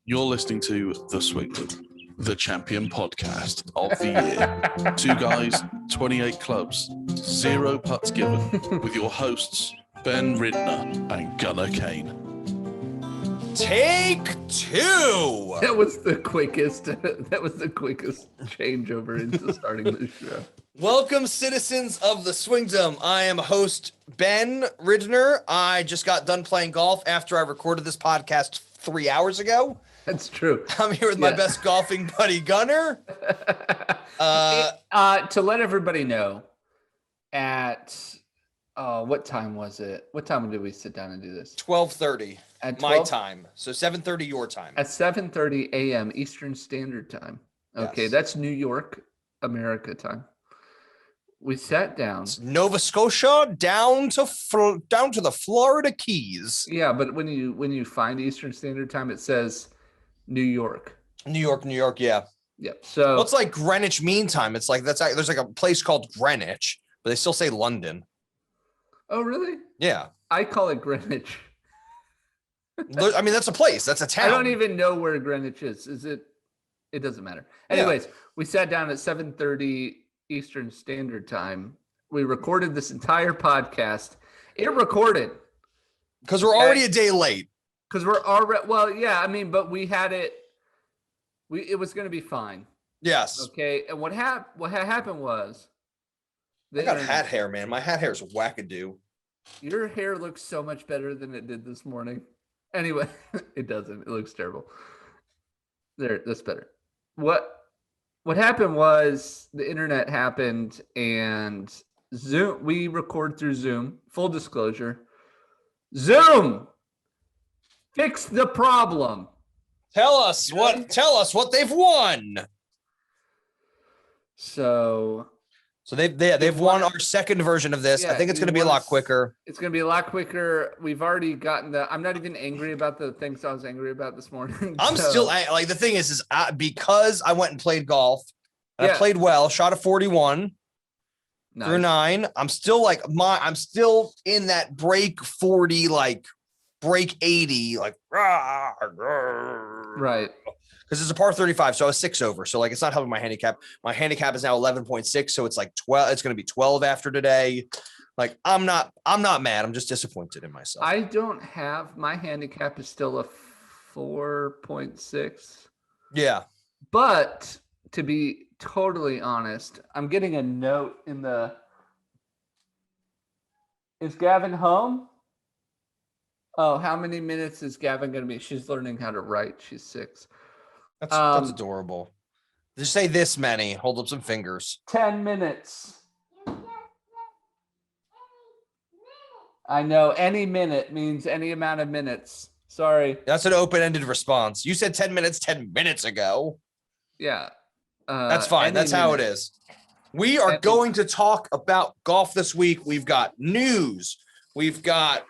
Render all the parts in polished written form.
You're listening to The Swingdom, the champion podcast of the year. 2 guys, 28 clubs, 0 putts given, with your hosts, Ben Ridner and Gunnar Kane. Take 2. That was the quickest changeover into starting the show. Welcome, citizens of the Swingdom. I am host Ben Ridner. I just got done playing golf after I recorded this podcast 3 hours ago. That's true. I'm here with my best golfing buddy, Gunnar. To let everybody know, at what time was it? What time did we sit down and do this? 12:30 at my time. So 7:30 your time. At 7:30 a.m. Eastern Standard Time. Okay, Yes. That's New York, America time. We sat down. It's Nova Scotia down to the Florida Keys. Yeah, but when you find Eastern Standard Time, it says New York. New York, yeah. Yep. So Well, it's like Greenwich Mean Time. It's like there's like a place called Greenwich, but they still say London. Oh, really? Yeah. I call it Greenwich. I mean, that's a place. That's a town. I don't even know where Greenwich is. Is it? It doesn't matter. Anyways, we sat down at 7:30 Eastern Standard Time. We recorded this entire podcast. It recorded. Because we're already a day late. Because we're already, well, yeah, I mean, but we had it. It was going to be fine. Yes. Okay. And what happened was. I got hat hair, man. My hat hair is wackadoo. Your hair looks so much better than it did this morning. Anyway, it doesn't. It looks terrible. There, that's better. What happened was the internet happened and Zoom. We record through Zoom. Full disclosure. Zoom fix the problem. Tell us what they've won. So they've won our second version of this. Yeah, I think it's going to be a lot quicker. It's going to be a lot quicker. We've already gotten I'm not even angry about the things I was angry about this morning. I'm still like, the thing is because I went and played golf and I played well, shot a 41 through 9. I'm still in that break 40, like break 80, like right. Because it's a par 35, so I was 6 over. So like it's not helping my handicap. My handicap is now 11.6, so it's like 12. It's going to be 12 after today. Like I'm not mad. I'm just disappointed in myself. I don't have my handicap is still a 4.6. Yeah. But to be totally honest, I'm getting a note in the. Is Gavin home? Oh, how many minutes is Gavin going to be? She's learning how to write. She's 6. That's adorable. Just say this many. Hold up some fingers. 10 minutes. I know any minute means any amount of minutes. Sorry. That's an open-ended response. You said 10 minutes 10 minutes ago. Yeah. That's fine. That's how it is. We are going to talk about golf this week. We've got news. We've got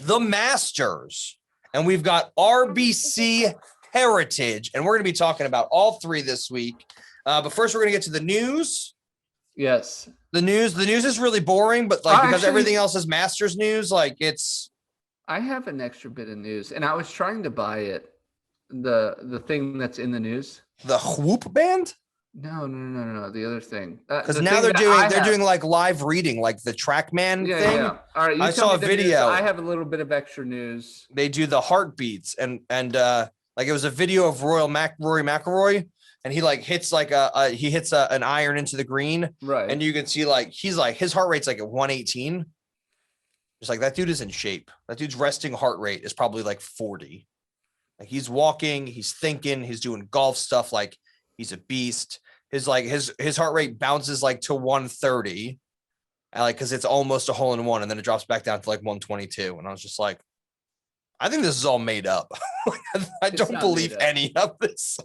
the Masters. And we've got RBC Heritage, and we're going to be talking about all 3 this week. But first, we're going to get to the news. Yes, the news is really boring, but because everything else is Masters news, like it's. I have an extra bit of news, and I was trying to buy it. The thing that's in the news. The Whoop Band? No. The other thing. Because now they're doing like live reading, like the TrackMan thing. Yeah. All right. I saw a video. News. I have a little bit of extra news. They do the heartbeats and like it was a video of Rory McIlroy, and he like hits like an iron into the green, right? And you can see like his heart rate's like at 118. Just like that dude is in shape. That dude's resting heart rate is probably like 40. Like he's walking, he's thinking, he's doing golf stuff. Like he's a beast. His heart rate bounces like to 130, and like because it's almost a hole in one, and then it drops back down to like 122. And I was just like, I think this is all made up. I don't believe any of this.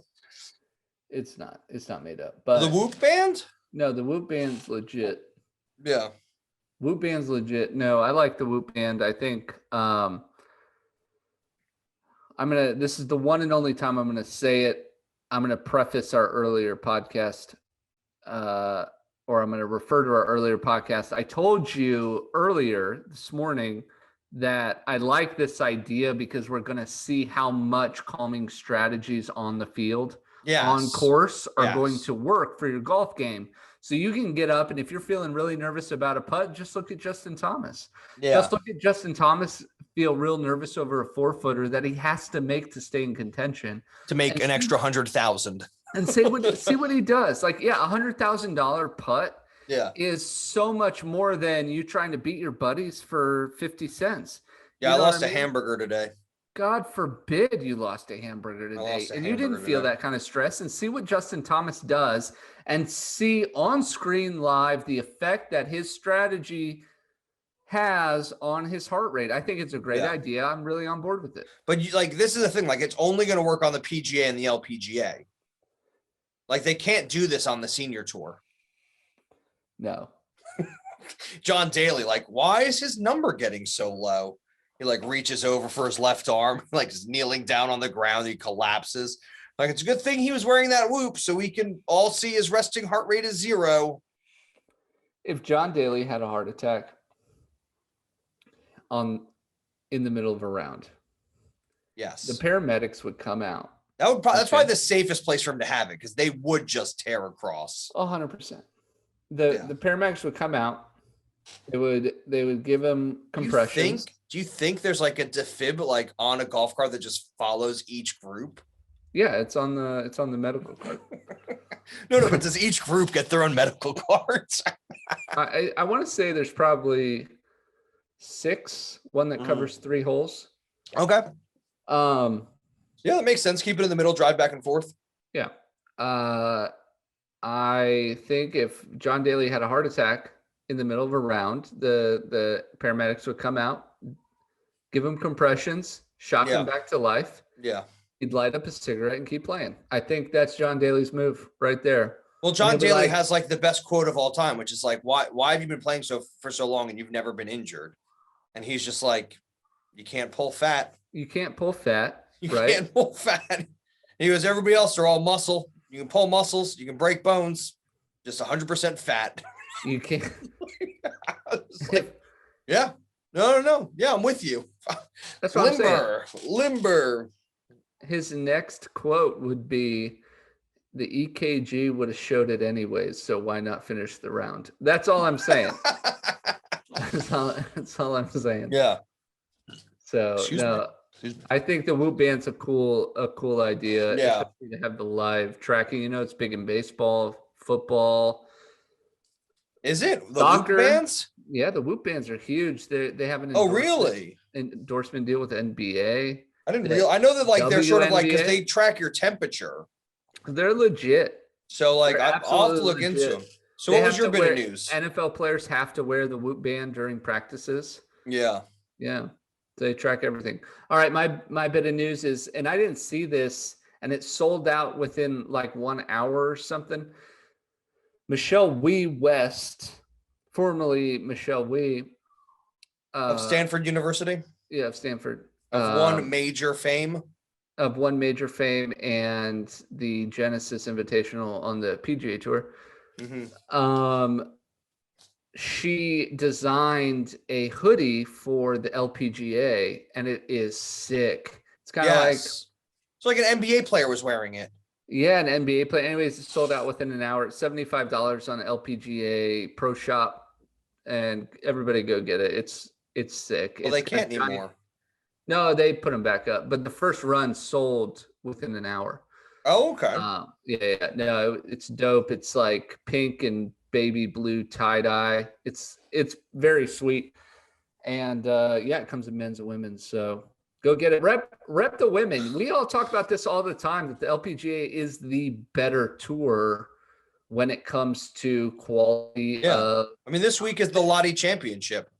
It's not made up. But the Whoop Band? No, the Whoop Band's legit. Yeah. Whoop Band's legit. No, I like the Whoop Band. I think this is the one and only time I'm gonna say it. I'm gonna preface our earlier podcast, or I'm gonna refer to our earlier podcast. I told you earlier this morning that I like this idea because we're going to see how much calming strategies on the field, on course, are going to work for your golf game. So you can get up, and if you're feeling really nervous about a putt, just look at Justin Thomas. Yeah. Just look at Justin Thomas feel real nervous over a 4-footer that he has to make to stay in contention. To make an extra 100,000. And see what he does. Like, yeah, $100,000 putt is so much more than you trying to beat your buddies for 50 cents. Yeah, I lost a hamburger today. God forbid you lost a hamburger today. And you didn't feel that kind of stress. And see what Justin Thomas does and see on screen live the effect that his strategy has on his heart rate. I think it's a great idea. I'm really on board with it. But this is the thing, it's only going to work on the PGA and the LPGA. They can't do this on the senior tour. No. John Daly, why is his number getting so low? He reaches over for his left arm, just kneeling down on the ground. He collapses. It's a good thing he was wearing that whoop so we can all see his resting heart rate is 0. If John Daly had a heart attack in the middle of a round, yes, the paramedics would come out. That's probably the safest place for him to have it, because they would just tear across. 100%. The paramedics would come out. They would give him compressions. Do you think there's a defib on a golf cart that just follows each group? Yeah, it's on the medical card. No, but does each group get their own medical cards? I want to say there's probably 6, one that covers 3 holes. Okay. Yeah, that makes sense. Keep it in the middle, drive back and forth. Yeah. I think if John Daly had a heart attack in the middle of a round, the paramedics would come out, give him compressions, shock him back to life. Yeah. He'd light up a cigarette and keep playing. I think that's John Daly's move right there. Well, John Daly has the best quote of all time, which is why have you been playing for so long and you've never been injured? And he's just you can't pull fat. You can't pull fat. You right? can't pull fat. He goes, everybody else are all muscle. You can pull muscles. You can break bones. Just 100% fat. You can't. Yeah. No. Yeah, I'm with you. That's what I'm saying. Limber. His next quote would be, the EKG would have showed it anyways, so why not finish the round? That's all I'm saying. That's all I'm saying. Yeah. So I think the whoop band's a cool idea. Yeah. To have the live tracking. It's big in baseball, football. Is it the soccer, whoop bands? Yeah, the whoop bands are huge. They have an endorsement deal with the NBA. I didn't realize. I know that they're sort of because they track your temperature. They're legit. So I'll have to look into them. So what was your bit of news? NFL players have to wear the whoop band during practices. Yeah. Yeah. They track everything. All right. My bit of news is, and I didn't see this, and it sold out within 1 hour or something. Michelle Wee West, formerly Michelle Wee. Of Stanford University? Yeah, of Stanford. Of one major fame? Of one major fame and the Genesis Invitational on the PGA Tour. Mm-hmm. She designed a hoodie for the LPGA, and it is sick. It's kind of it's like an NBA player was wearing it. Yeah, an NBA player. Anyways, it sold out within an hour. It's $75 on LPGA Pro Shop, and everybody go get it. It's sick. Well, they can't anymore. No, they put them back up, but the first run sold within an hour. Oh, okay. Yeah. No, it's dope. It's pink and baby blue tie-dye. It's very sweet. And it comes in men's and women's. So go get it. Rep the women. We all talk about this all the time, that the LPGA is the better tour when it comes to quality. Yeah. This week is the Lottie Championship.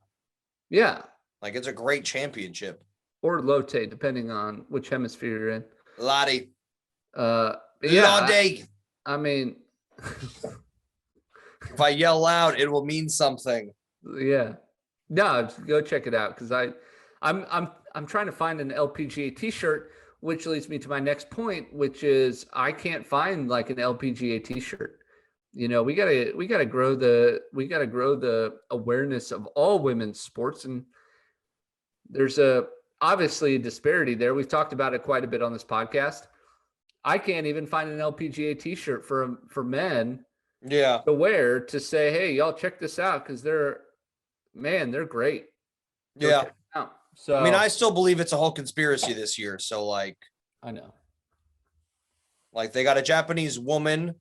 Yeah. It's a great championship. Or Lotte, depending on which hemisphere you're in. Lottie. Lottie. If I yell loud, it will mean something. Yeah. No, go check it out, because I'm trying to find an LPGA t-shirt, which leads me to my next point, which is I can't find an LPGA t-shirt. We gotta grow the awareness of all women's sports, and There's obviously a disparity there. We've talked about it quite a bit on this podcast. I can't even find an LPGA t-shirt for men to wear to say, hey, y'all check this out, because they're great. Go check them out. So I mean, I still believe it's a whole conspiracy this year. So like, I know. Like they got a Japanese woman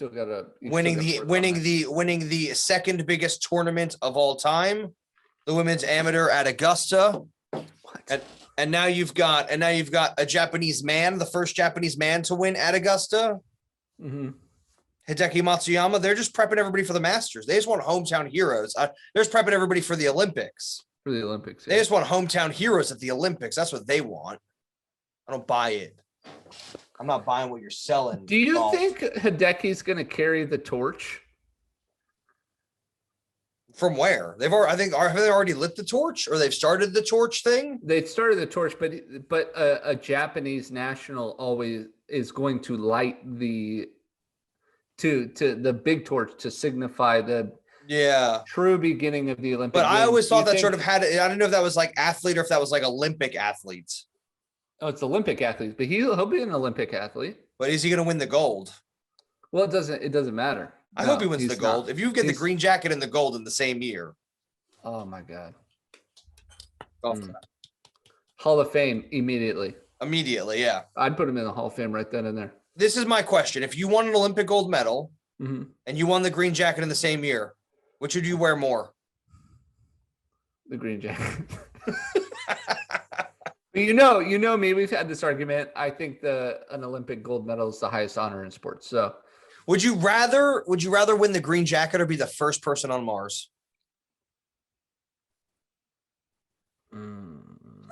winning the second biggest tournament of all time, the women's amateur at Augusta. And now you've got a Japanese man, the first Japanese man to win at Augusta. Mm-hmm. Hideki Matsuyama. They're just prepping everybody for the Masters. They just want hometown heroes. They're just prepping everybody for the Olympics. For the Olympics, They just want hometown heroes at the Olympics. That's what they want. I don't buy it. I'm not buying what you're selling. Do you think Hideki's going to carry the torch? From where? Have they already lit the torch, or they've started the torch thing? They started the torch, but a Japanese national always is going to light the big torch to signify the true beginning of the Olympic But Games. I always thought that sort of had it. I don't know if that was like athlete or if that was like Olympic athletes. Oh, it's Olympic athletes, but he'll be an Olympic athlete. But is he going to win the gold? Well, it doesn't matter. I hope he wins the gold. If you get the green jacket and the gold in the same year. Oh my God. Mm. Hall of Fame immediately. Immediately, yeah. I'd put him in the Hall of Fame right then and there. This is my question. If you won an Olympic gold medal mm-hmm. and you won the green jacket in the same year, which would you wear more? The green jacket. You know me. We've had this argument. I think an Olympic gold medal is the highest honor in sports. So, would you rather win the green jacket or be the first person on Mars?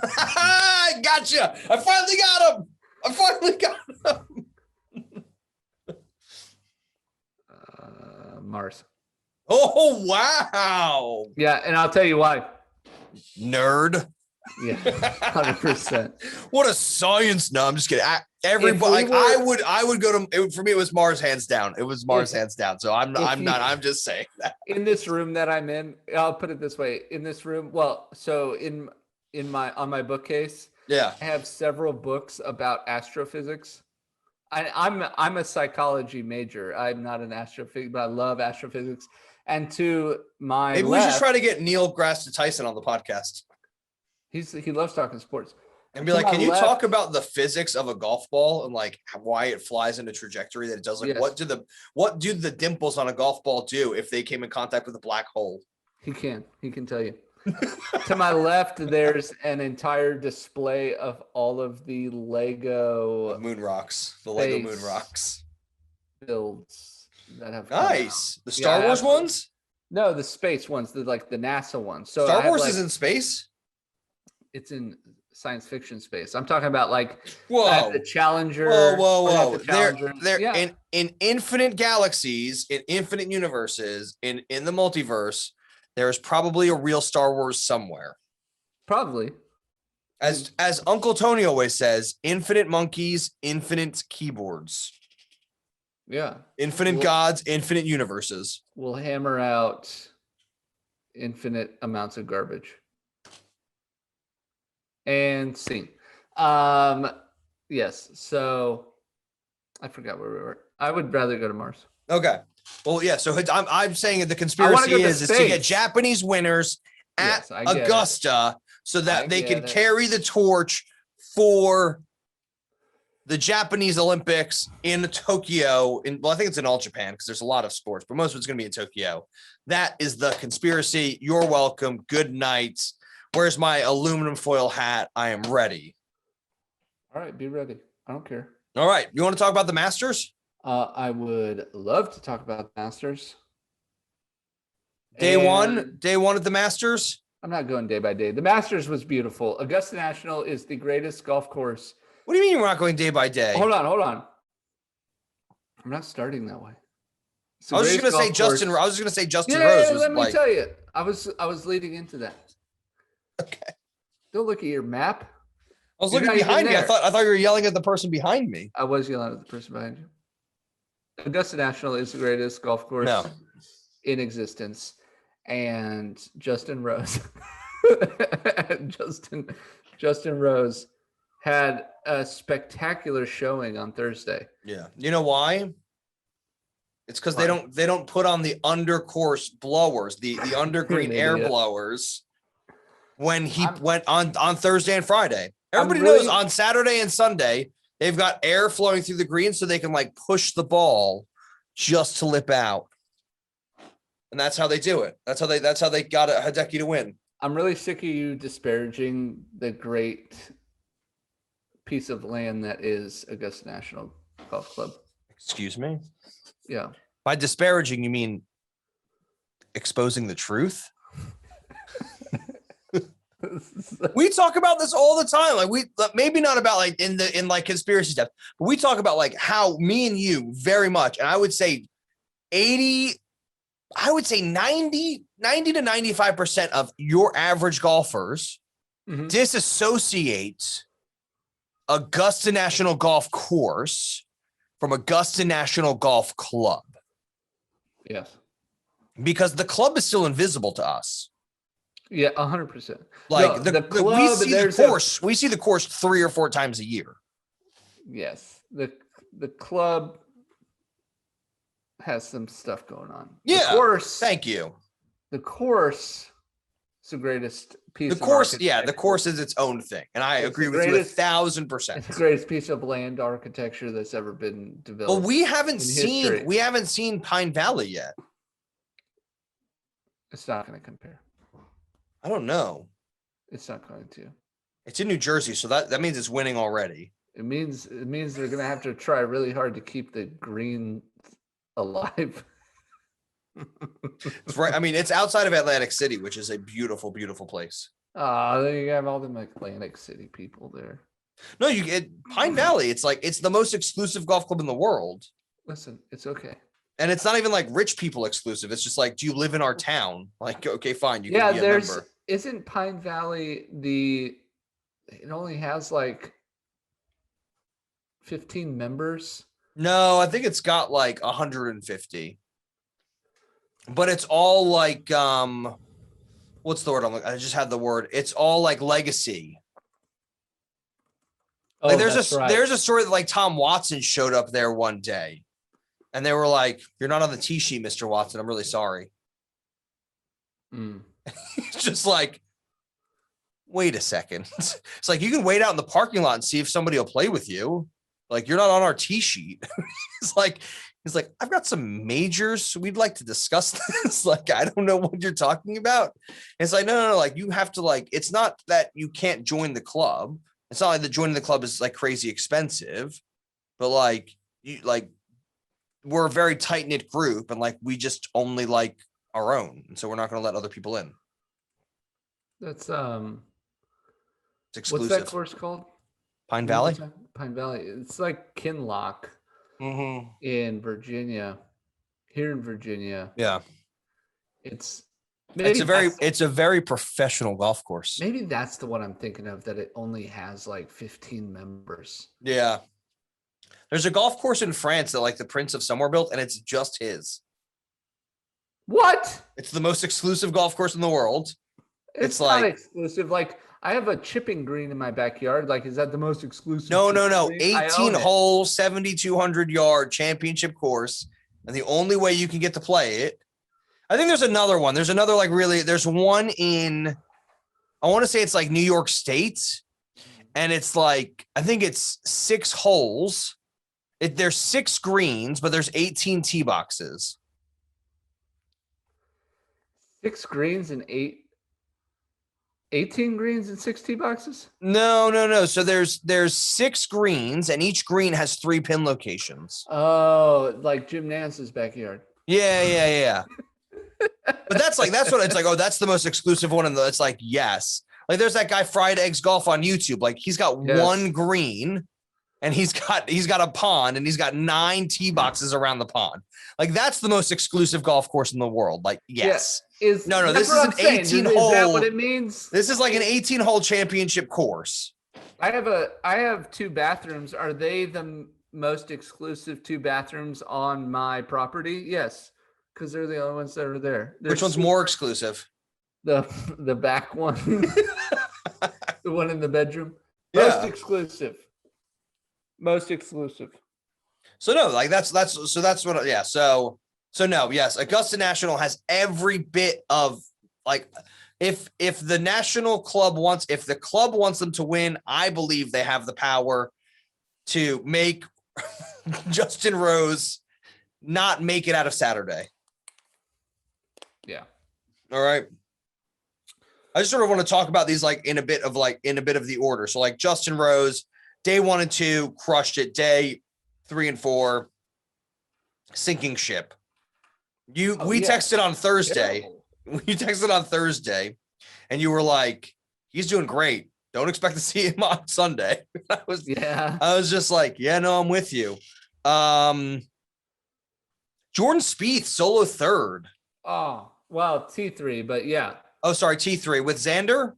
I gotcha. I finally got him. Mars. Oh wow. Yeah, and I'll tell you why. Nerd. Yeah, 100%. What a science! No, I'm just kidding. Everybody, I would go to. For me, it was Mars hands down. It was Mars hands down. So I'm not. I'm just saying that. In this room that I'm in, I'll put it this way. In this room, well, so on my bookcase, I have several books about astrophysics. I'm a psychology major. I'm not an astrophysicist, but I love astrophysics. And to my maybe we should try to get Neil deGrasse Tyson on the podcast. He loves talking sports. And be like, can you talk about the physics of a golf ball and like why it flies in a trajectory that it does? Like, yes. what do the dimples on a golf ball do if they came in contact with a black hole? He can tell you. To my left, there's an entire display of all of the Lego moon rocks, the Lego moon rocks builds that have nice. The Star Wars ones? No, the space ones, the NASA ones. So Star Wars is in space. It's in science fiction space. I'm talking about like the Challenger. Whoa. They're in infinite galaxies, in infinite universes, in the multiverse. There's probably a real Star Wars somewhere. Probably. As Uncle Tony always says, infinite monkeys, infinite keyboards. Yeah. Infinite gods, infinite universes. We'll hammer out infinite amounts of garbage. And scene. Yes. So I forgot where we were. I would rather go to Mars. Okay. Well, yeah. So I'm saying the conspiracy is to get Japanese winners at Augusta so that they can carry the torch for the Japanese Olympics in Tokyo. I think it's in all Japan because there's a lot of sports, but most of it's going to be in Tokyo. That is the conspiracy. You're welcome. Good night. Where's my aluminum foil hat? I am ready. All right, be ready. I don't care. All right. You want to talk about the Masters? I would love to talk about the Masters. Day one at the Masters? I'm not going day by day. The Masters was beautiful. Augusta National is the greatest golf course. What do you mean we're not going day by day? Hold on. I'm not starting that way. I was just going to say Justin Rose was let me tell you. I was leading into that. Okay. Don't look at your map. I was looking behind me. I thought you were yelling at the person behind me. I was yelling at the person behind you. Augusta National is the greatest golf course in existence. And Justin Rose Justin Rose had a spectacular showing on Thursday. Yeah. You know why? It's because they don't put on the undercourse blowers, the undergreen air blowers when he went on Thursday and Friday. Everybody knows on Saturday and Sunday, they've got air flowing through the green so they can like push the ball just to lip out. And that's how they do it. That's how they got Hideki to win. I'm really sick of you disparaging the great piece of land that is Augusta National Golf Club. Excuse me? Yeah. By disparaging, you mean exposing the truth? We talk about this all the time. Like maybe not about like in conspiracy stuff, but we talk about like how me and you very much, and I would say 90 to 95% of your average golfers disassociate Augusta National Golf Course from Augusta National Golf Club. Yes. Because the club is still invisible to us. Yeah, 100%. Like the club, we see the course 3 or 4 times a year. Yes. The club has some stuff going on. Yeah. The course. Thank you. The course is the greatest piece. The course, yeah, the course is its own thing, and I agree with you 1,000%. It's the greatest piece of land architecture that's ever been developed. Well, we haven't seen Pine Valley yet. It's not going to compare. I don't know. It's not going to. It's in New Jersey, so that means it's winning already. It means they're going to have to try really hard to keep the green alive. It's right. I mean, it's outside of Atlantic City, which is a beautiful, beautiful place. Then you have all them Atlantic City people there. No, you get Pine Valley. It's like it's the most exclusive golf club in the world. Listen, it's okay. And it's not even like rich people exclusive. It's just like, do you live in our town? Like, okay, fine. You can be a member. Isn't Pine Valley it only has like 15 members? No, I think it's got like 150. But it's all like what's the word? I just had the word. It's all like legacy. Oh, like there's a story that like Tom Watson showed up there one day. And they were like, "You're not on the tee sheet, Mr. Watson. I'm really sorry." It's just like, wait a second. It's like you can wait out in the parking lot and see if somebody will play with you. Like you're not on our tee sheet. He's like, I've got some majors. We'd like to discuss this. Like, I don't know what you're talking about. And it's like, no. Like you have to like, it's not that you can't join the club. It's not like that joining the club is like crazy expensive, but like we're a very tight knit group and like, we just only like our own. And so we're not going to let other people in. That's, it's exclusive. What's that course called? Pine Valley? Pine Valley. It's like Kinloch in Virginia. Here in Virginia. Yeah. It's a very professional golf course. Maybe that's the one I'm thinking of, that it only has like 15 members. Yeah. There's a golf course in France that like the Prince of Somewhere built, and it's just his. What? It's the most exclusive golf course in the world. It's not like exclusive. Like I have a chipping green in my backyard. Like, is that the most exclusive? No. 18 hole, 7,200 yard championship course. And the only way you can get to play it. I think there's another one. There's another there's one in, I want to say it's like New York State. And it's like, I think it's 6 holes. There's 6 greens, but there's 18 tee boxes. 6 greens and 18 greens and 6 tee boxes? No. So there's 6 greens, and each green has 3 pin locations. Oh, like Jim Nance's backyard. Yeah. But that's what it's like. Oh, that's the most exclusive one, and it's like, yes. Like there's that guy Fried Eggs Golf on YouTube. Like he's got 1 green, and he's got a pond, and he's got 9 tee boxes around the pond. Like that's the most exclusive golf course in the world. Like yes. Yeah, no. This is an 18 hole. Is that what it means? This is like an 18 hole championship course. I have 2 bathrooms. Are they the most exclusive 2 bathrooms on my property? Yes, because they're the only ones that are there. Which one's more exclusive? The back one, the one in the bedroom. Yeah. Most exclusive. So no, like that's what. Yeah. So no. Yes, Augusta National has every bit of like. If the national club wants, if the club wants them to win, I believe they have the power to make Justin Rose not make it out of Saturday. Yeah. All right. I just sort of want to talk about these like in a bit of the order. So like Justin Rose, day 1 and 2 crushed it. Day 3 and 4, sinking ship. We texted on Thursday. Terrible. You texted on Thursday, and you were like, "He's doing great. Don't expect to see him on Sunday." I was just like, "Yeah, no, I'm with you." Jordan Spieth solo third. Oh, well, T3, but yeah. Oh, sorry, T3 with Xander.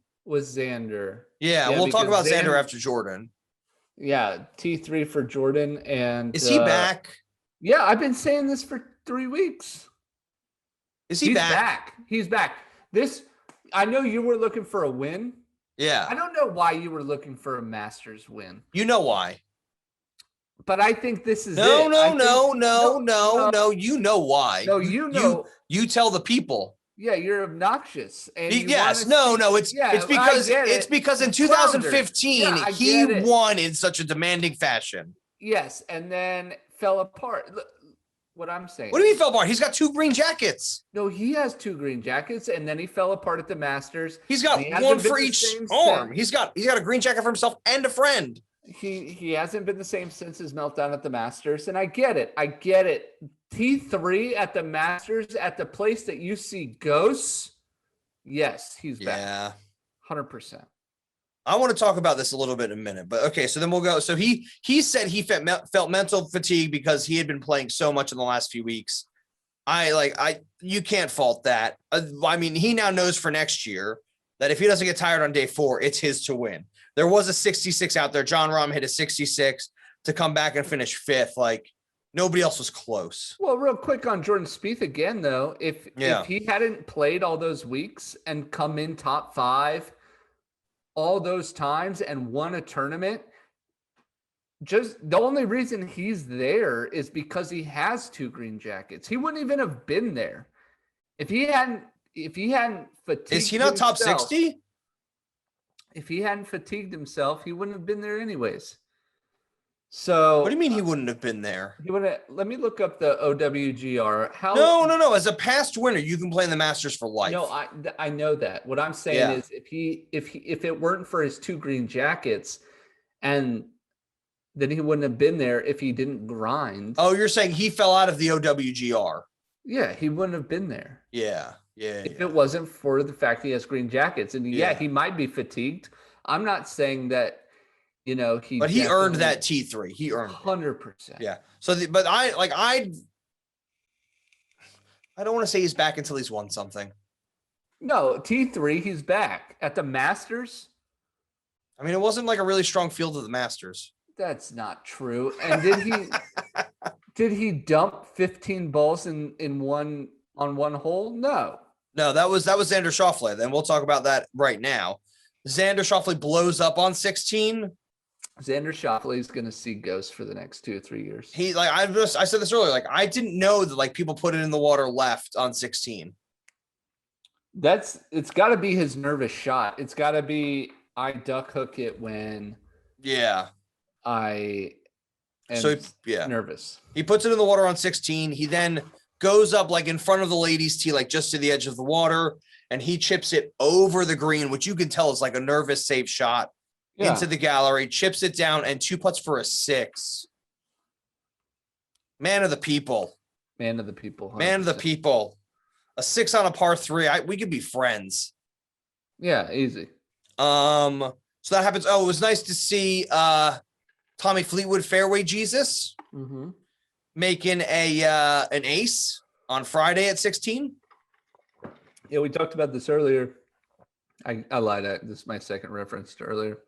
Yeah, we'll talk about Xander after Jordan. Yeah, T3 for Jordan, and is he back? Yeah, I've been saying this for 3 weeks. Is he back? He's back. I know you were looking for a win. Yeah. I don't know why you were looking for a Masters win. You know why. But I think this is no. You know why. No, you know. You tell the people. Yeah, you're obnoxious. And it's because in 2015 he won in such a demanding fashion. Yes, and then fell apart. Look, what I'm saying. What do you mean fell apart? He's got 2 green jackets. No, he has 2 green jackets, and then he fell apart at the Masters. He's got one for each arm. He's got a green jacket for himself and a friend. He hasn't been the same since his meltdown at the Masters, and I get it. T3 at the Masters at the place that you see ghosts. Yes, he's back. Yeah, 100%. I want to talk about this a little bit in a minute, but okay. So then we'll go. So he said he felt mental fatigue because he had been playing so much in the last few weeks. You can't fault that. I mean, he now knows for next year that if he doesn't get tired on day 4, it's his to win. There was a 66 out there. John Rahm hit a 66 to come back and finish 5th. Like nobody else was close. Well, real quick on Jordan Spieth again, though, if he hadn't played all those weeks and come in top 5 all those times and won a tournament, just the only reason he's there is because he has 2 green jackets. He wouldn't even have been there if he hadn't fatigued. Is he not top 60? If he hadn't fatigued himself, he wouldn't have been there anyways. So what do you mean he wouldn't have been there? He would have. Let me look up the OWGR. No. As a past winner, you can play in the Masters for life. No, I know that. What I'm saying is, if it weren't for his 2 green jackets, and then he wouldn't have been there if he didn't grind. Oh, you're saying he fell out of the OWGR? Yeah, he wouldn't have been there. Yeah. If it wasn't for the fact he has green jackets, and he might be fatigued. I'm not saying that. But he earned that T3. He earned 100%. Yeah. So, I don't want to say he's back until he's won something. No, T3, he's back at the Masters. I mean, it wasn't like a really strong field of the Masters. That's not true. And did he dump 15 balls on one hole? No, that was Xander Schauffele. Then we'll talk about that right now. Xander Schauffele blows up on 16. Xander Schauffele is going to see ghosts for the next 2 or 3 years. I said this earlier. I didn't know that people put it in the water left on 16. It's got to be his nervous shot. It's got to be I duck hook it when I am nervous. He puts it in the water on 16. He then goes up in front of the ladies' tee, just to the edge of the water, and he chips it over the green, which you can tell is a nervous, safe shot into the gallery, chips it down, and 2 putts for a 6. Man of the people. 100%. Man of the people. A 6 on a par 3. We could be friends. Yeah, easy. So that happens. Oh, it was nice to see Tommy Fleetwood fairway Jesus making an ace on Friday at 16. Yeah, we talked about this earlier. I lied. This is my second reference to earlier.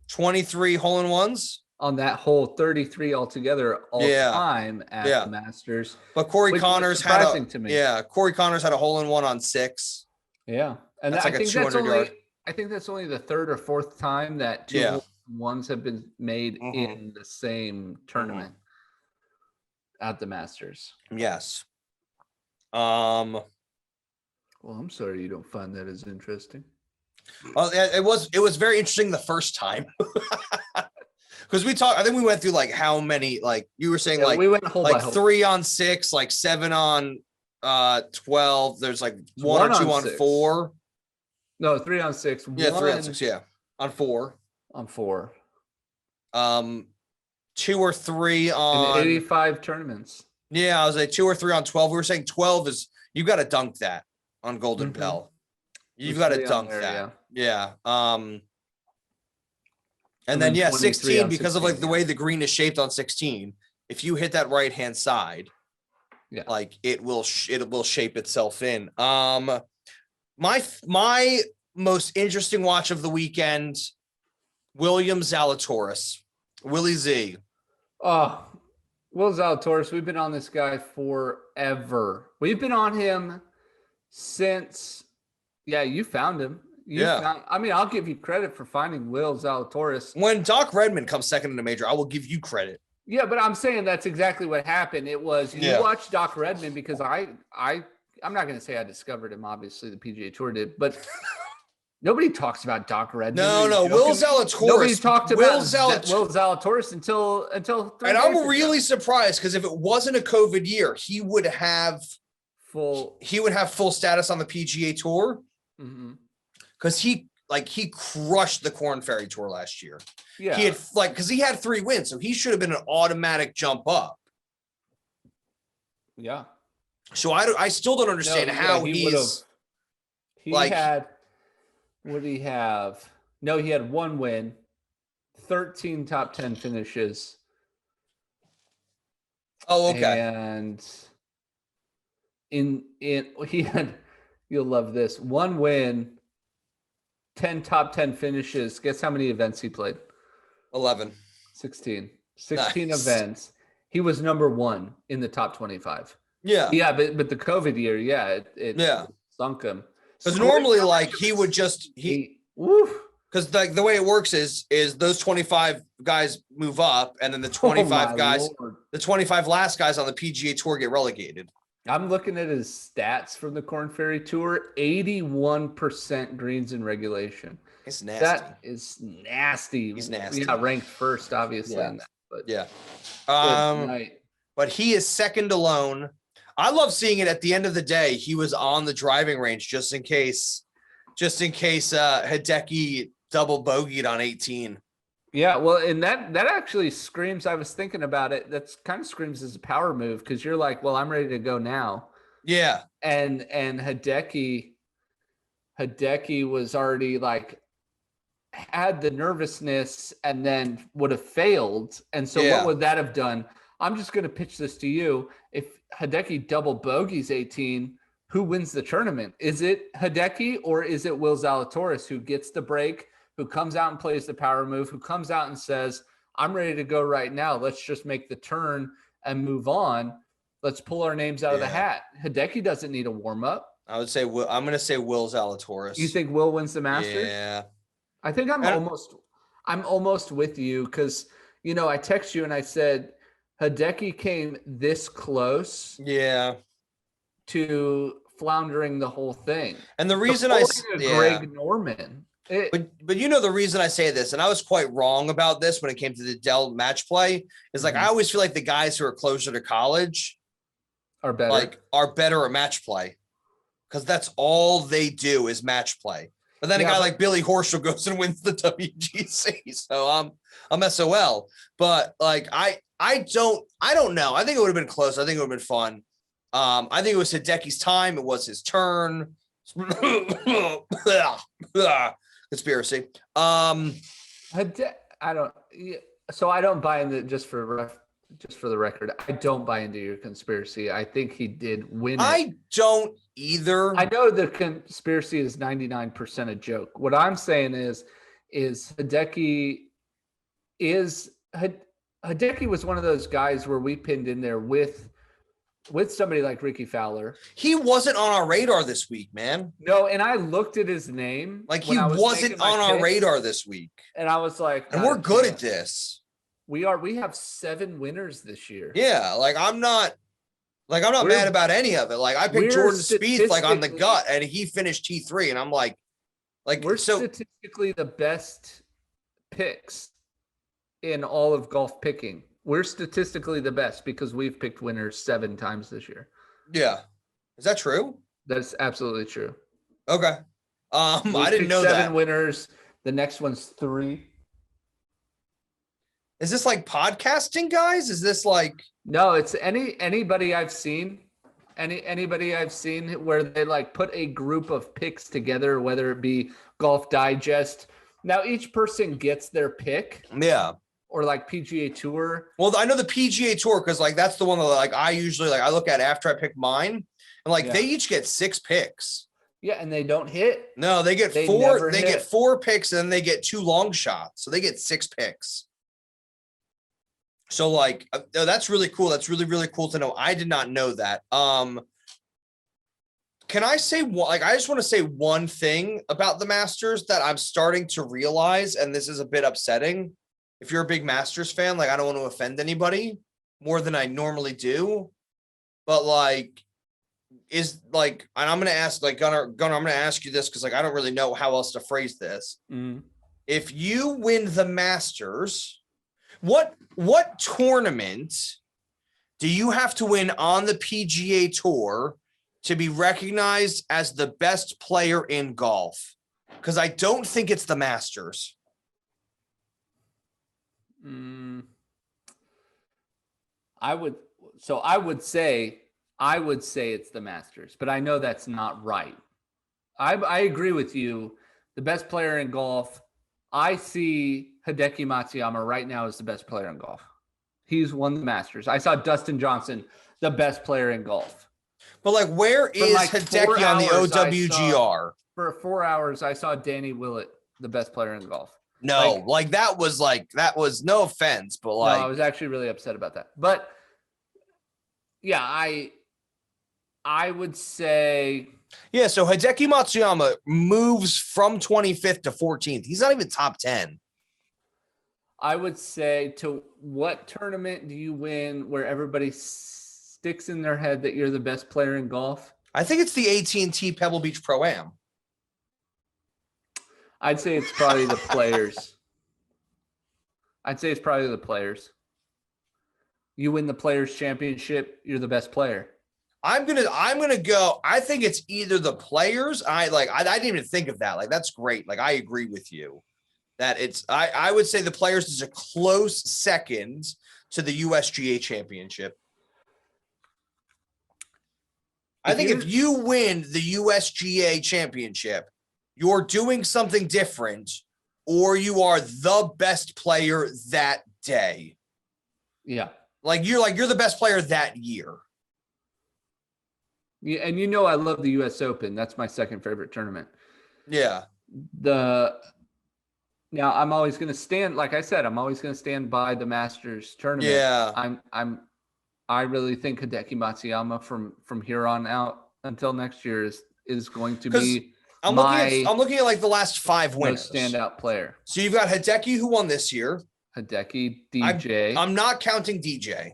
23 hole-in-ones on that whole 33 altogether all time at the Masters. But Corey Connors had surprising to me. Yeah, Corey Connors had a hole-in-one on 6. Yeah, and that's I like think a 200 yard. I think that's only the third or fourth time that two ones have been made in the same tournament at the Masters. Yes. Well, I'm sorry you don't find that as interesting. Well, it was very interesting the first time. Because I think we went through like how many, like you were saying, like we went hole by hole. 3 on 6, like 7 on 12. There's like 1 or 2 on 4. No, 3 on 6. Yeah, 3 on 6. Yeah, on 4. On 4. 2 or 3 on in 85 tournaments. Yeah, I was like 2 or 3 on 12. We were saying 12 is you got to dunk that on Golden Bell. You've got to dunk that. Yeah. And then 16 because of like the way the green is shaped on 16. If you hit that right hand side, like it will shape itself in. My most interesting watch of the weekend, William Zalatoris, Willie Z. Oh, Will Zalatoris. We've been on this guy forever. We've been on him since. Yeah, you found him. I'll give you credit for finding Will Zalatoris. When Doc Redman comes second in a major, I will give you credit. Yeah, but I'm saying that's exactly what happened. It was you watched Doc Redman because I'm not going to say I discovered him. Obviously, the PGA Tour did, but nobody talks about Doc Redman. No, Will Zalatoris. Nobody talked about Will Zalatoris until 3 and days I'm really surprised because if it wasn't a COVID year, he would have full status on the PGA Tour. Because he crushed the Korn Ferry Tour last year. Yeah, he had because he had 3 wins, so he should have been an automatic jump up. Yeah. So I still don't understand how he's. What did he have? No, he had 1 win, 13 top 10 finishes. Oh, okay. And he had, you'll love this, 1 win, 10 top 10 finishes. Guess how many events he played? 11. 16 events. He was number 1 in the top 25. Yeah, but the COVID year, it sunk him. Because normally, he would just because like the way it works is those 25 guys move up, and then the 25 the 25 last guys on the PGA Tour get relegated. I'm looking at his stats from the Korn Ferry Tour. 81% greens in regulation. It's nasty. That is nasty. He's nasty. Yeah, ranked first, obviously. Yeah. But he is second alone. I love seeing it at the end of the day. He was on the driving range just in case Hideki double bogeyed on 18. Yeah, well, and that actually screams. I was thinking about it. That's kind of screams as a power move because you're like, well, I'm ready to go now. Yeah, and Hideki was already had the nervousness and then would have failed. And so what would that have done? I'm just going to pitch this to you. If Hideki double bogeys 18, who wins the tournament? Is it Hideki or is it Will Zalatoris who gets the break? Who comes out and plays the power move, who comes out and says, I'm ready to go right now. Let's just make the turn and move on. Let's pull our names out of the hat. Hideki doesn't need a warm-up. I would say, I'm going to say Will Zalatoris. You think Will wins the Masters? Yeah. I think I'm almost with you because, I text you and I said, Hideki came this close. Yeah. To floundering the whole thing. And the reason Greg Norman. But the reason I say this, and I was quite wrong about this when it came to the Dell match play, is I always feel like the guys who are closer to college are better at match play because that's all they do is match play. But then a guy like Billy Horschel goes and wins the WGC, so I'm SOL. But I don't know. I think it would have been close. I think it would have been fun. I think it was Hideki's time. It was his turn. Conspiracy. I don't buy into just for the record. I don't buy into your conspiracy. I think he did win. I don't either. I know the conspiracy is 99% a joke. What I'm saying is Hideki is Hideki was one of those guys where we pinned in there with somebody like Ricky Fowler. He wasn't on our radar this week, man. No, and I looked at his name. Like he wasn't on our radar this week. And I was like, and we're good at this. We have 7 winners this year. Yeah, like I'm not mad about any of it. Like I picked Jordan Spieth like on the gut, and he finished T3, and I'm like we're statistically the best picks in all of golf picking. We're statistically the best because we've picked winners 7 times this year. Yeah. Is that true? That's absolutely true. Okay. I didn't know 7 winners. The next one's 3. Is this like podcasting, guys? Is this like No, it's anybody I've seen. Anybody I've seen where they like put a group of picks together, whether it be Golf Digest. Now each person gets their pick. Yeah. Or like PGA Tour. Well, I know the PGA Tour because like that's the one that like I usually like I look at after I pick mine, and like they each get 6 picks. Yeah, and they don't hit. No, they get 4. They get 4 picks, and then they get 2 long shots, so they get 6 picks. So like that's really cool. That's really, really cool to know. I did not know that. Can I say like I just want to say one thing about the Masters that I'm starting to realize, and this is a bit upsetting. If you're a big Masters fan, like I don't want to offend anybody more than I normally do, but like is like, and I'm gonna ask like Gunnar, I'm gonna ask you this because like I don't really know how else to phrase this. If you win the Masters, what tournament do you have to win on the PGA Tour to be recognized as the best player in golf? Because I don't think it's the Masters. I would say it's the Masters, but I know that's not right. I agree with you. The best player in golf, I see Hideki Matsuyama right now as the best player in golf. He's won the Masters. I saw Dustin Johnson, the best player in golf. But like, where is like Hideki on the OWGR? For 4 hours, I saw Danny Willett, the best player in golf. No, that was no offense, but like, no, I was actually really upset about that. But yeah, I would say. Yeah, so Hideki Matsuyama moves from 25th to 14th. He's not even top 10. I would say, to what tournament do you win where everybody sticks in their head that you're the best player in golf? I think it's the AT&T Pebble Beach Pro-Am. I'd say it's probably the Players. You win the Players Championship, you're the best player. I'm gonna go. I think it's either the Players. I didn't even think of that. Like, that's great. Like, I agree with you that it's. I would say the Players is a close second to the USGA Championship. I think if you win the USGA Championship, you're doing something different, or you are the best player that day. Yeah. You're the best player that year. Yeah, and you know I love the US Open. That's my second favorite tournament. Yeah. Now I'm always going to stand, like I said, I'm always going to stand by the Masters tournament. Yeah. I really think Hideki Matsuyama from here on out until next year is going to be I'm looking at like the last 5 winners. Standout player. So you've got Hideki, who won this year. Hideki, DJ. I'm not counting DJ.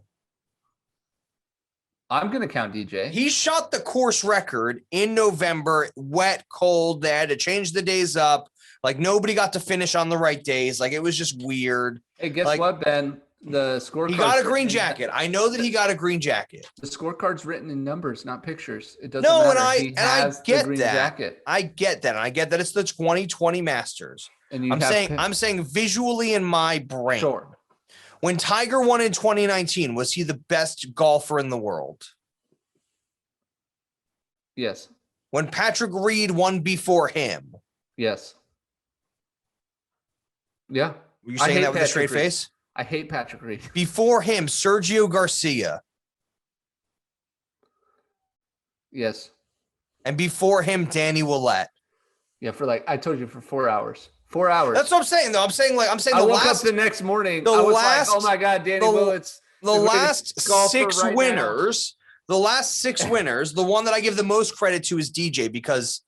I'm going to count DJ. He shot the course record in November, wet, cold. They had to change the days up. Like, nobody got to finish on the right days. Like, it was just weird. Hey, guess what, Ben? The scorecard. He got a green jacket. I know that he got a green jacket. The scorecard's written in numbers, not pictures. It doesn't matter. And I get that. Jacket. I get that. And I get that it's the 2020 Masters. And I'm saying visually in my brain. Sure. When Tiger won in 2019, was he the best golfer in the world? Yes. When Patrick Reed won before him? Yes. Yeah. Were you saying that with a straight face? I hate Patrick Reed. Before him, Sergio Garcia. Yes. And before him, Danny Willett. Yeah, I told you, for 4 hours. 4 hours. That's what I'm saying, though. I'm saying I woke up the next morning. I was like, oh my God, Danny Willits. The last 6 winners, the one that I give the most credit to is DJ, because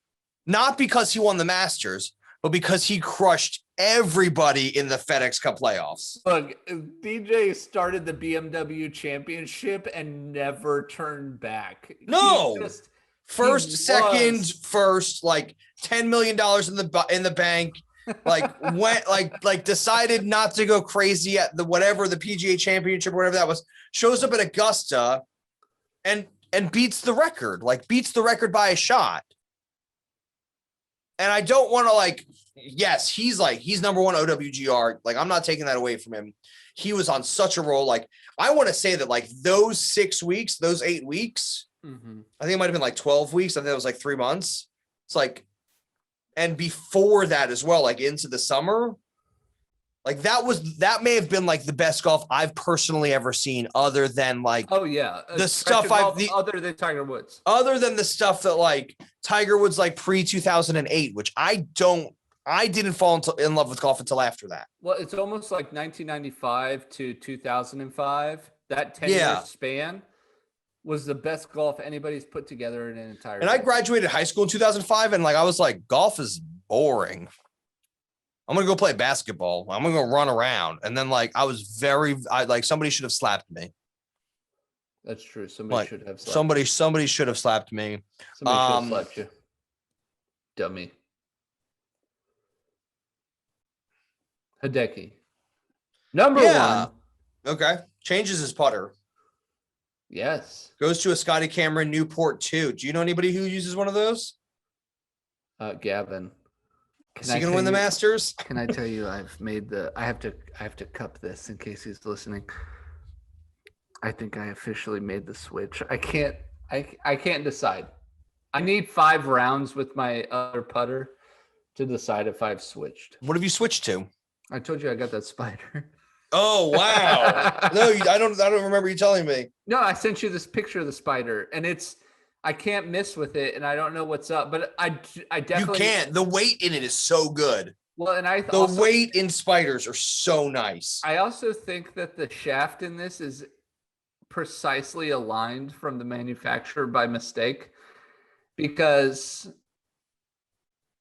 not because he won the Masters, but because he crushed everybody in the FedEx Cup playoffs. Look, DJ started the BMW championship and never turned back. No. Second, first, like $10 million in the bank. Like decided not to go crazy at the PGA Championship or whatever that was. Shows up at Augusta and beats the record by a shot. And I don't want to yes, he's number one OWGR. Like, I'm not taking that away from him. He was on such a roll. Like, I want to say that those 6 weeks, those 8 weeks, I think it might have been 12 weeks. I think it was 3 months. It's and before that as well, into the summer, that may have been the best golf I've personally ever seen, other than the stuff other than Tiger Woods, other than the stuff that Tiger Woods pre 2008, which I didn't fall in love with golf until after that. Well, it's almost like 1995 to 2005. That 10-year span was the best golf anybody's put together in an entire. And I graduated high school in 2005, and I was like, golf is boring. I'm gonna go play basketball. I'm gonna go run around, and then I was somebody should have slapped me. That's true. Somebody should have slapped somebody should have slapped me. Somebody should have slapped you, dummy. Hideki, number one. Okay, changes his putter. Yes. Goes to a Scotty Cameron Newport 2. Do you know anybody who uses one of those? Gavin. Is he gonna win the Masters? Can I tell you, I have to cup this in case he's listening. I think I officially made the switch. I can't decide. I need 5 rounds with my other putter to decide if I've switched. What have you switched to? I told you I got that spider. Oh, wow. No, I don't remember you telling me. No, I sent you this picture of the spider, and I can't miss with it, and I don't know what's up, but I definitely. You can't. The weight in it is so good. Well, and the weight in spiders are so nice. I also think that the shaft in this is precisely aligned from the manufacturer by mistake, because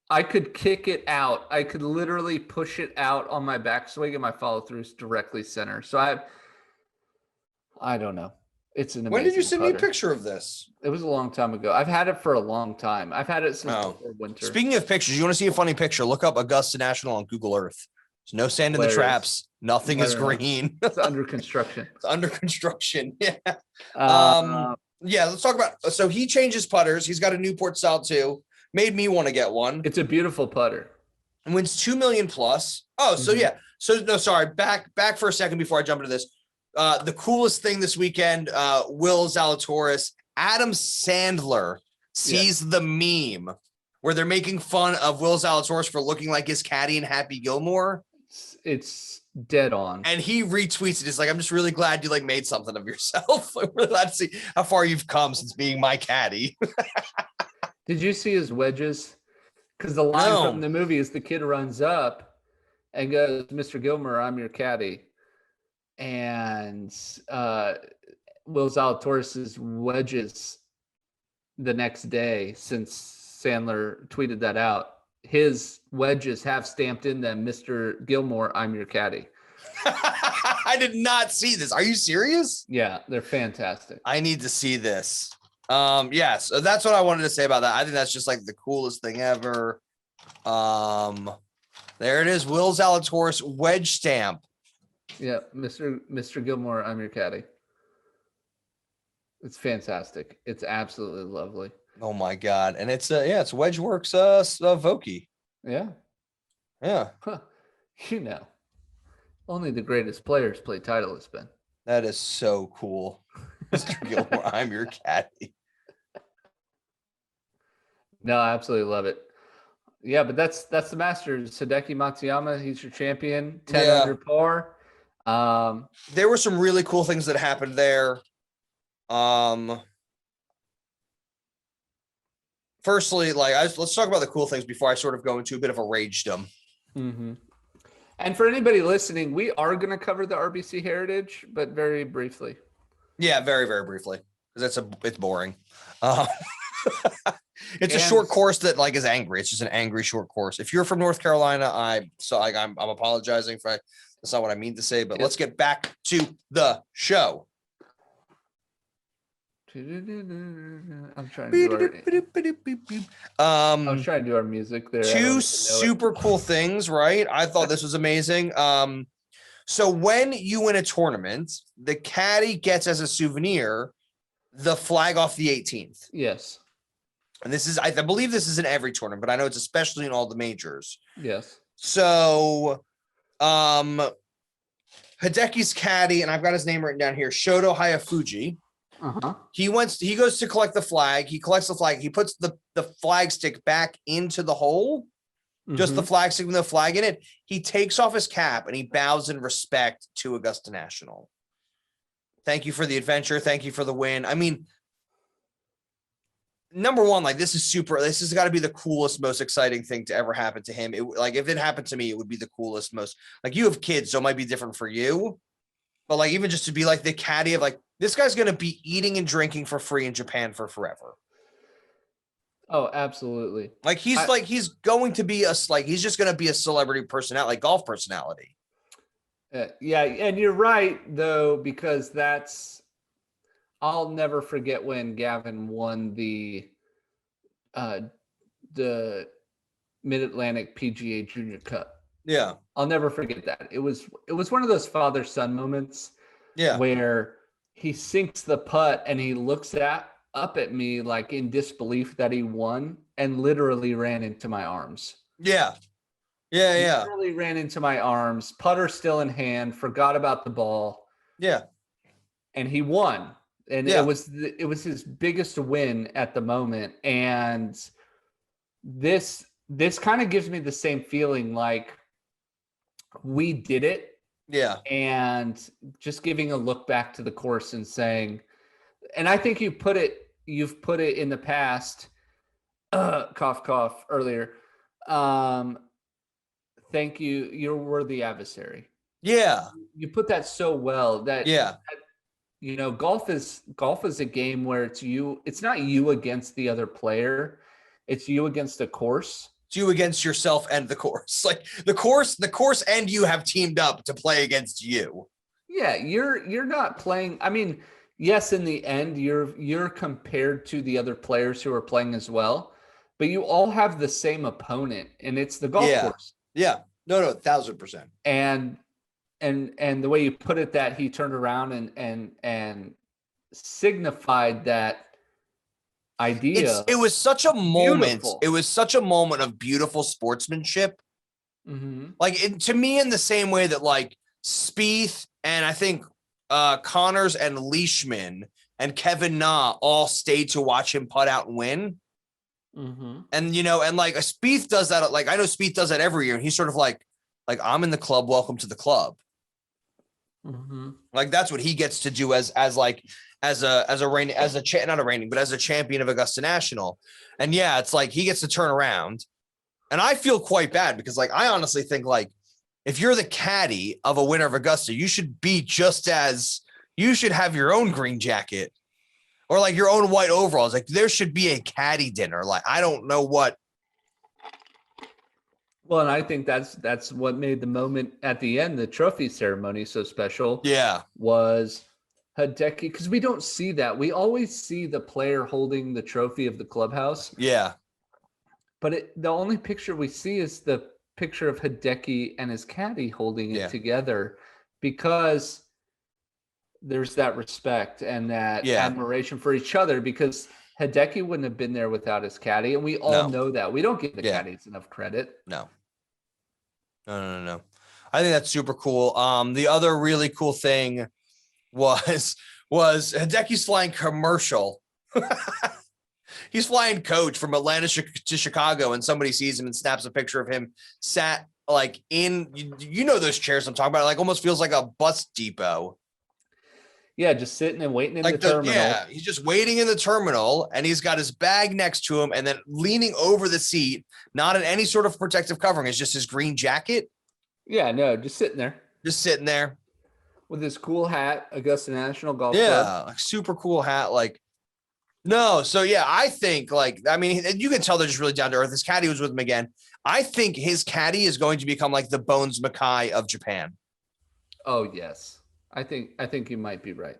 I could kick it out. I could literally push it out on my backswing, and my follow through is directly center. So I don't know. It's an amazing When did you send me a putter. picture of this? It was a long time ago. I've had it for a long time. I've had it since before winter. Speaking of pictures, you want to see a funny picture? Look up Augusta National on Google Earth. There's no sand in the traps. Nothing is green. It's under construction. It's under construction. Yeah. Let's talk about. So he changes putters. He's got a Newport style too. Made me want to get one. It's a beautiful putter. And wins $2 million plus. Oh, so yeah. So no, sorry. Back for a second before I jump into this. The coolest thing this weekend, Will Zalatoris, Adam Sandler sees the meme where they're making fun of Will Zalatoris for looking like his caddy in Happy Gilmore. It's dead on. And he retweets it. It's I'm just really glad you made something of yourself. I'm really glad to see how far you've come since being my caddy. Did you see his wedges? Because the line from the movie is the kid runs up and goes, "Mr. Gilmore, I'm your caddy." And Will Zalatoris's wedges the next day, since Sandler tweeted that out, his wedges have stamped in them, "Mr. Gilmore, I'm your caddy." I did not see this. Are you serious? Yeah, they're fantastic. I need to see this. Yes, that's what I wanted to say about that. I think that's just the coolest thing ever. There it is. Will Zalatoris wedge stamp. Yeah, Mr. Gilmore, I'm your caddy. It's fantastic. It's absolutely lovely. Oh my God. And it's it's Wedgeworks Vokey. Yeah. Yeah. Huh. Only the greatest players play Titleist, Ben. That is so cool. Mr. Gilmore, I'm your caddy. No, I absolutely love it. Yeah, but that's the Masters. Hideki Matsuyama, he's your champion. 10 under par. There were some really cool things that happened there. Firstly, let's talk about the cool things before I sort of go into a bit of a ragedom. Mm-hmm. And for anybody listening, we are going to cover the RBC Heritage, but very briefly. Yeah, very, very briefly, because it's boring. It's a short course that like is angry. It's just an angry short course. If you're from North Carolina, I'm apologizing for that's not what I mean to say. But let's get back to the show. I'm trying to do I was trying to do our music there. Two super cool things, right? I thought this was amazing. So when you win a tournament, the caddy gets as a souvenir the flag off the 18th. Yes. And this is, I believe this is in every tournament, but I know it's especially in all the majors. Yes. So Hideki's caddy, and I've got his name written down here, Shoto Hayafuji. Uh-huh. He goes to collect the flag. He collects the flag. He puts the flag stick back into the hole, just the flag stick with the flag in it. He takes off his cap and he bows in respect to Augusta National. Thank you for the adventure. Thank you for the win. I mean, number one, like this has got to be the coolest, most exciting thing to ever happen to him. Like if it happened to me, it would be the coolest, most like you have kids, so it might be different for you. But like even just to be like the caddy of like this guy's gonna be eating and drinking for free in Japan for forever. Oh, absolutely. Like he's going to be he's just gonna be a celebrity personality, like golf personality. Yeah, and you're right though, because I'll never forget when Gavin won the Mid-Atlantic PGA Junior Cup. Yeah. I'll never forget that. It was one of those father-son moments where he sinks the putt and he looks up at me like in disbelief that he won and literally ran into my arms. Yeah. He literally ran into my arms, putter still in hand, forgot about the ball. Yeah. And he won. And it was his biggest win at the moment. And this kind of gives me the same feeling like we did it. Yeah. And just giving a look back to the course and saying, and I think you've put it in the past, cough, cough earlier. Thank you. You're a worthy adversary. Yeah. You put that so well that, golf is a game where it's not you against the other player. It's you against the course. It's you against yourself and the course. Like the course and you have teamed up to play against you. Yeah, you're not playing. I mean, yes, in the end, you're compared to the other players who are playing as well, but you all have the same opponent, and it's the golf course. Yeah. No, 1,000%. And the way you put it, that he turned around and signified that idea. It was such a moment. Beautiful. It was such a moment of beautiful sportsmanship. Mm-hmm. Like to me, in the same way that like Spieth and I think Connors and Leishman and Kevin Na all stayed to watch him putt out and win. Mm-hmm. And and like a Spieth does that. Like I know Spieth does that every year, and he's sort of like I'm in the club. Welcome to the club. Mm-hmm. Like that's what he gets to do as a champion of Augusta National. And yeah, it's like he gets to turn around. And I feel quite bad because like I honestly think like if you're the caddy of a winner of Augusta, you should have your own green jacket or like your own white overalls. Like there should be a caddy dinner. Like I don't know what. Well, and I think that's what made the moment at the end, the trophy ceremony, so special. Yeah. Was Hideki, because we don't see that. We always see the player holding the trophy of the clubhouse. Yeah. But the only picture we see is the picture of Hideki and his caddy holding it together, because there's that respect and that admiration for each other, because Hideki wouldn't have been there without his caddy. And we all know that. We don't give the caddies enough credit. No. I think that's super cool. The other really cool thing was Hideki's flying commercial. He's flying coach from Atlanta to Chicago, and somebody sees him and snaps a picture of him sat like in those chairs I'm talking about. It like almost feels like a bus depot. Yeah, just sitting and waiting in Like the terminal. Yeah, he's just waiting in the terminal, and he's got his bag next to him, and then leaning over the seat, not in any sort of protective covering. It's just his green jacket. Yeah, no, just sitting there Just sitting there. with his cool hat, Augusta National Golf Club. Yeah, like super cool hat. Like, no. So yeah, I think you can tell they're just really down to earth. His caddy was with him again. I think his caddy is going to become like the Bones Mackay of Japan. Oh yes, I think you might be right.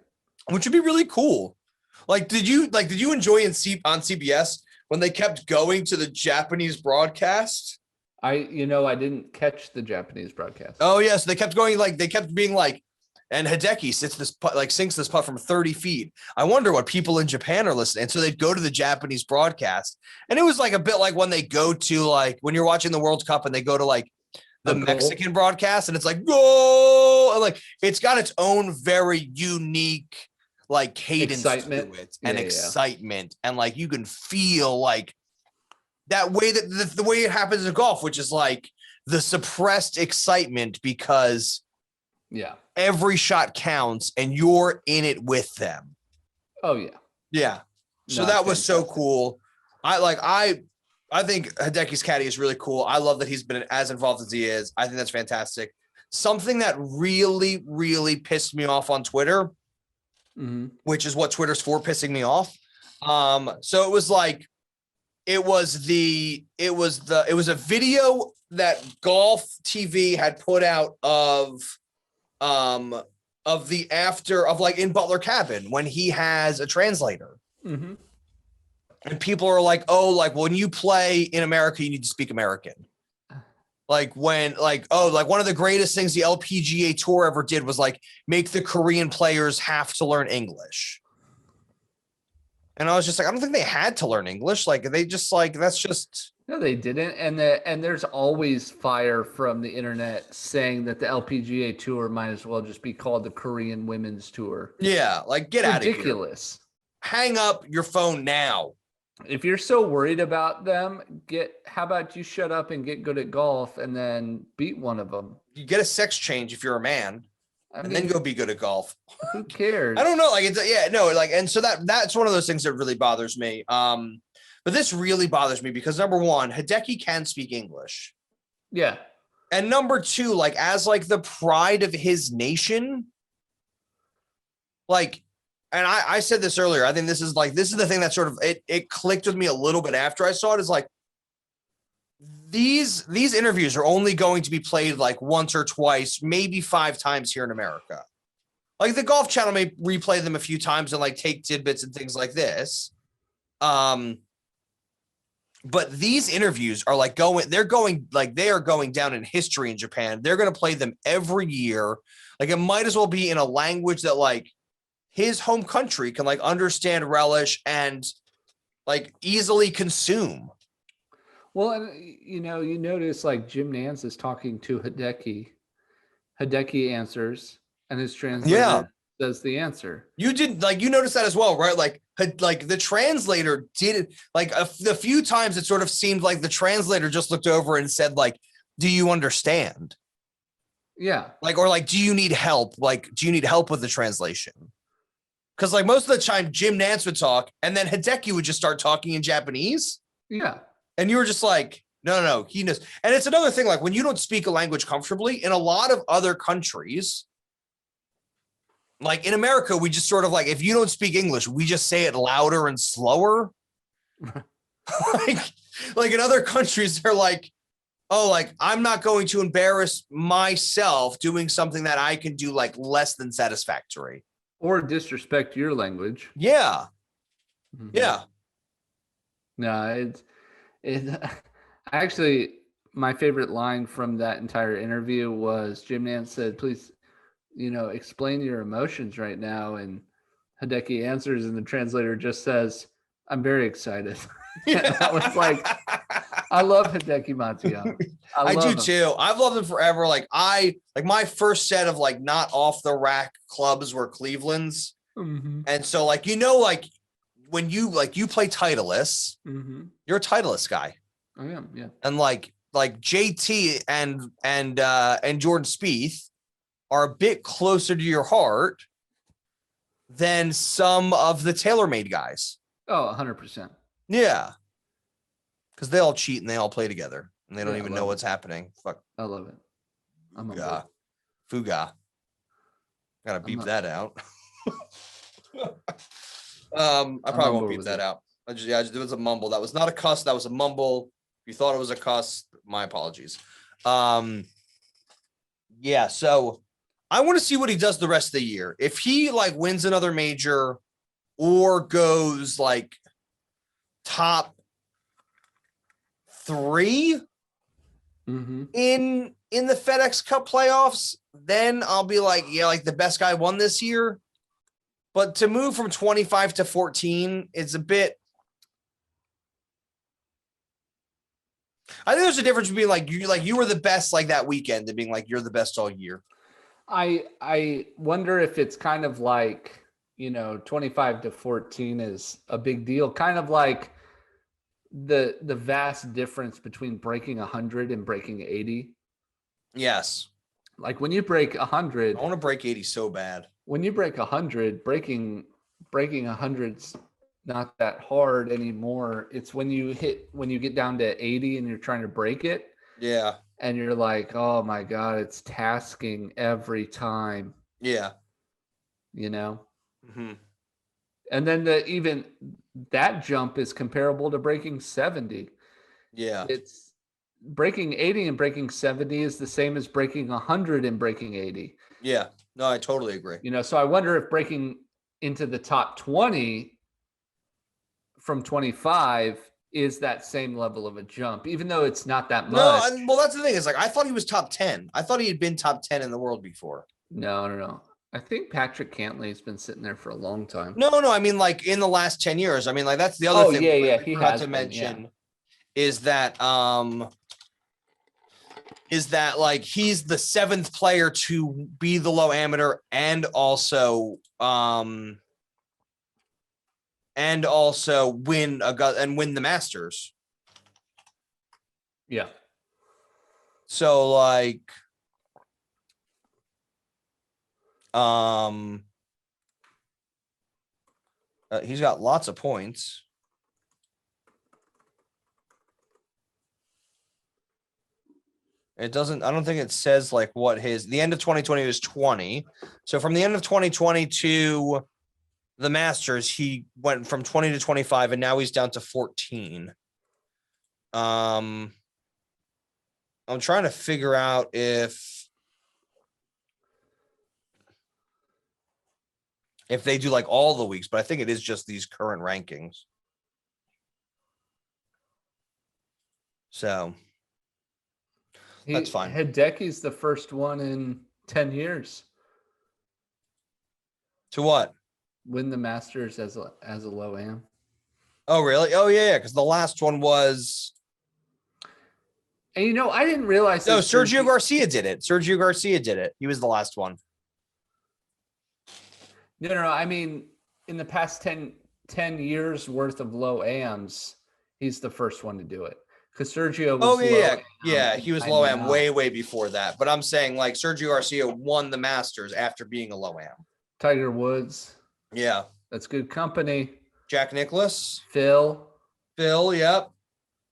Which would be really cool. Like, did you enjoy on CBS when they kept going to the Japanese broadcast? I didn't catch the Japanese broadcast. Oh yeah, so they kept going, like they kept being like, and Hideki sinks this putt from 30 feet. I wonder what people in Japan are listening. And so they'd go to the Japanese broadcast, and it was like a bit like when they go to like when you're watching the World Cup and they go to like the Mexican broadcast, and it's like go, and like it's got its own very unique like cadence Excitement. to it and excitement, and like you can feel like that way that the way it happens in golf, which is like the suppressed excitement because every shot counts and you're in it with them. Oh yeah. So that was so cool. I think Hideki's caddy is really cool. I love that he's been as involved as he is. I think that's fantastic. Something that really, really pissed me off on Twitter, which is what Twitter's for, pissing me off. So it was like, it was a video that Golf TV had put out of the after of like in Butler Cabin when he has a translator. And people are like, oh, like when you play in America, you need to speak American. Like when, like, oh, like one of the greatest things the LPGA Tour ever did was like make the Korean players have to learn English. And I was just like, I don't think they had to learn English. Like they just like, that's just. No, they didn't. And there's always fire from the internet saying that the LPGA Tour might as well just be called the Korean Women's Tour. Yeah, like get out of here. Ridiculous. Hang up your phone now. If you're so worried about them, how about you shut up and get good at golf and then beat one of them? You get a sex change if you're a man, and then go be good at golf. Who cares? I don't know. Like and so that's one of those things that really bothers me. But this really bothers me because number one, Hideki can speak English. Yeah. And number two, like as like the pride of his nation, like. And I said this earlier. I think this is the thing that sort of it clicked with me a little bit after I saw it. Is like these interviews are only going to be played like once or twice, maybe 5 times here in America. Like the Golf Channel may replay them a few times and like take tidbits and things like this. But these interviews are like they are going down in history in Japan. They're going to play them every year. Like it might as well be in a language that like his home country can like understand, relish, and like easily consume. Well, and you notice like Jim Nance is talking to Hideki. Hideki answers, and his translator says the answer. You noticed that as well, right? Like the translator did it like the few times it sort of seemed like the translator just looked over and said like, "Do you understand?" Yeah. Like, or like, "Do you need help?" Like, "Do you need help with the translation?" Because like most of the time, Jim Nance would talk, and then Hideki would just start talking in Japanese. Yeah. And you were just like, no, he knows. And it's another thing, like when you don't speak a language comfortably, in a lot of other countries, like in America, we just sort of like, if you don't speak English, we just say it louder and slower. like in other countries, they're like, oh, like I'm not going to embarrass myself doing something that I can do like less than satisfactory. Or disrespect your language. Yeah. Mm-hmm. Yeah. No, it actually, my favorite line from that entire interview was Jim Nance said, please, explain your emotions right now. And Hideki answers, and the translator just says, I'm very excited. Yeah. I was like, I love Hideki Matsuyama. I do too. I've loved him forever. Like my first set of like not off the rack clubs were Cleveland's. Mm-hmm. And so like, like when you play Titleist, you're a Titleist guy. I am. Yeah. And like JT and Jordan Spieth are a bit closer to your heart than some of the TaylorMade guys. Oh, 100%. Yeah. Because they all cheat and they all play together and they don't Yeah, even I know love what's happening. Fuck. I love it. I'm on board. Fuga. Fuga. Gotta beep that out. I probably won't beep that out. It was a mumble. That was not a cuss. That was a mumble. If you thought it was a cuss, my apologies. Yeah, so I want to see what he does the rest of the year. If he like wins another major or goes like top 3 in the FedEx Cup playoffs, then I'll be like, yeah, like the best guy won this year. But to move from 25 to 14 is a bit. I think there's a difference between you were the best like that weekend and being like you're the best all year. I wonder if it's kind of like, 25 to 14 is a big deal, kind of like the vast difference between breaking 100 and breaking 80. Yes. Like when you break 100, I want to break 80 so bad. When you break 100, breaking 100's not that hard anymore. It's when you get down to 80 and you're trying to break it. Yeah. And you're like, oh my God, it's tasking every time. Yeah. Mm-hmm. And then even that jump is comparable to breaking 70. Yeah. It's breaking 80 and breaking 70 is the same as breaking 100 and breaking 80. Yeah. No, I totally agree. So I wonder if breaking into the top 20 from 25 is that same level of a jump, even though it's not that much. No, well, that's the thing. Is like I thought he was top 10. I thought he had been top 10 in the world before. No. I think Patrick Cantley's been sitting there for a long time. No. I mean, like in the last 10 years. I mean, like that's the other thing. Yeah. He has to been, mention is that like he's the 7th player to be the low amateur and also win the Masters. Yeah. So like he's got lots of points. It doesn't, I don't think it says like what the end of 2020 was 20. So from the end of 2020 to the Masters, he went from 20 to 25 and now he's down to 14. I'm trying to figure out if they do like all the weeks, but I think it is just these current rankings. So that's fine. Hideki's the first one in 10 years. To what? Win the Masters as a low am. Oh, really? Oh, yeah. Because the last one was. And I didn't realize. No, Sergio Garcia did it. He was the last one. No. I mean, in the past 10 years worth of low AMs, he's the first one to do it. Because Sergio was he was low am way before that. But I'm saying like Sergio Garcia won the Masters after being a low am. Tiger Woods. Yeah. That's good company. Jack Nicklaus. Phil, yep.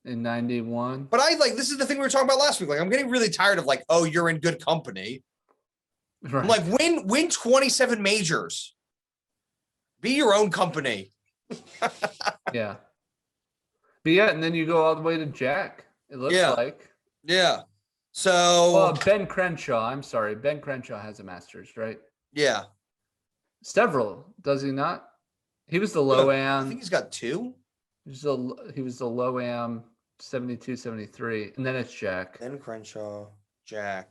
In 91. But this is the thing we were talking about last week. Like I'm getting really tired of like, oh, you're in good company. Right. I'm like, win 27 majors. Be your own company. Yeah. But yeah, and then you go all the way to Jack, it looks like. Yeah. So Ben Crenshaw. I'm sorry. Ben Crenshaw has a Masters, right? Yeah. Several, does he not? He was the low am. I think he's got 2. He was the low am 72, 73. And then it's Jack. Ben Crenshaw, Jack.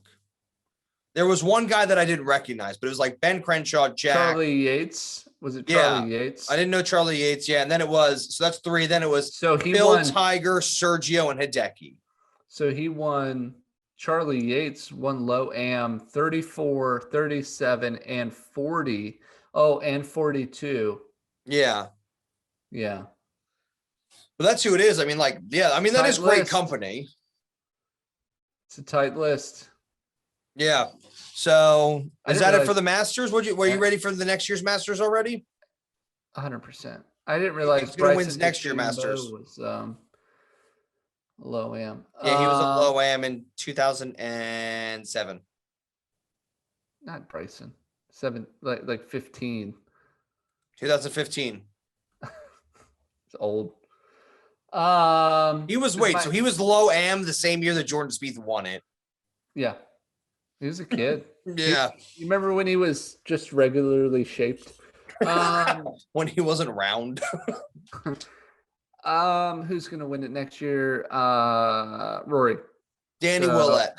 There was one guy that I didn't recognize, but it was like Ben Crenshaw, Jack. Charlie Yates. Was it Charlie Yates? I didn't know Charlie Yates. Yeah. And then it was, so that's 3. Then it was Phil, Tiger, Sergio, and Hideki. So he won, Charlie Yates won low am 34, 37, and 40. Oh, and 42. Yeah. Yeah. But that's who it is. I mean, that is great company. It's a tight list. Yeah. So is that it for realize- the Masters? Were you ready for the next year's Masters already? 100%. I didn't realize Who's gonna win Bryson next year DeChambeau Masters? was low am. Yeah, he was a low am in 2007. Not Bryson. 15. 2015. It's old. He was this so he was low am the same year that Jordan Spieth won it. Yeah. He was a kid. Yeah. You remember when he was just regularly shaped? When he wasn't round. Who's gonna win it next year? Rory. Danny So- Willett.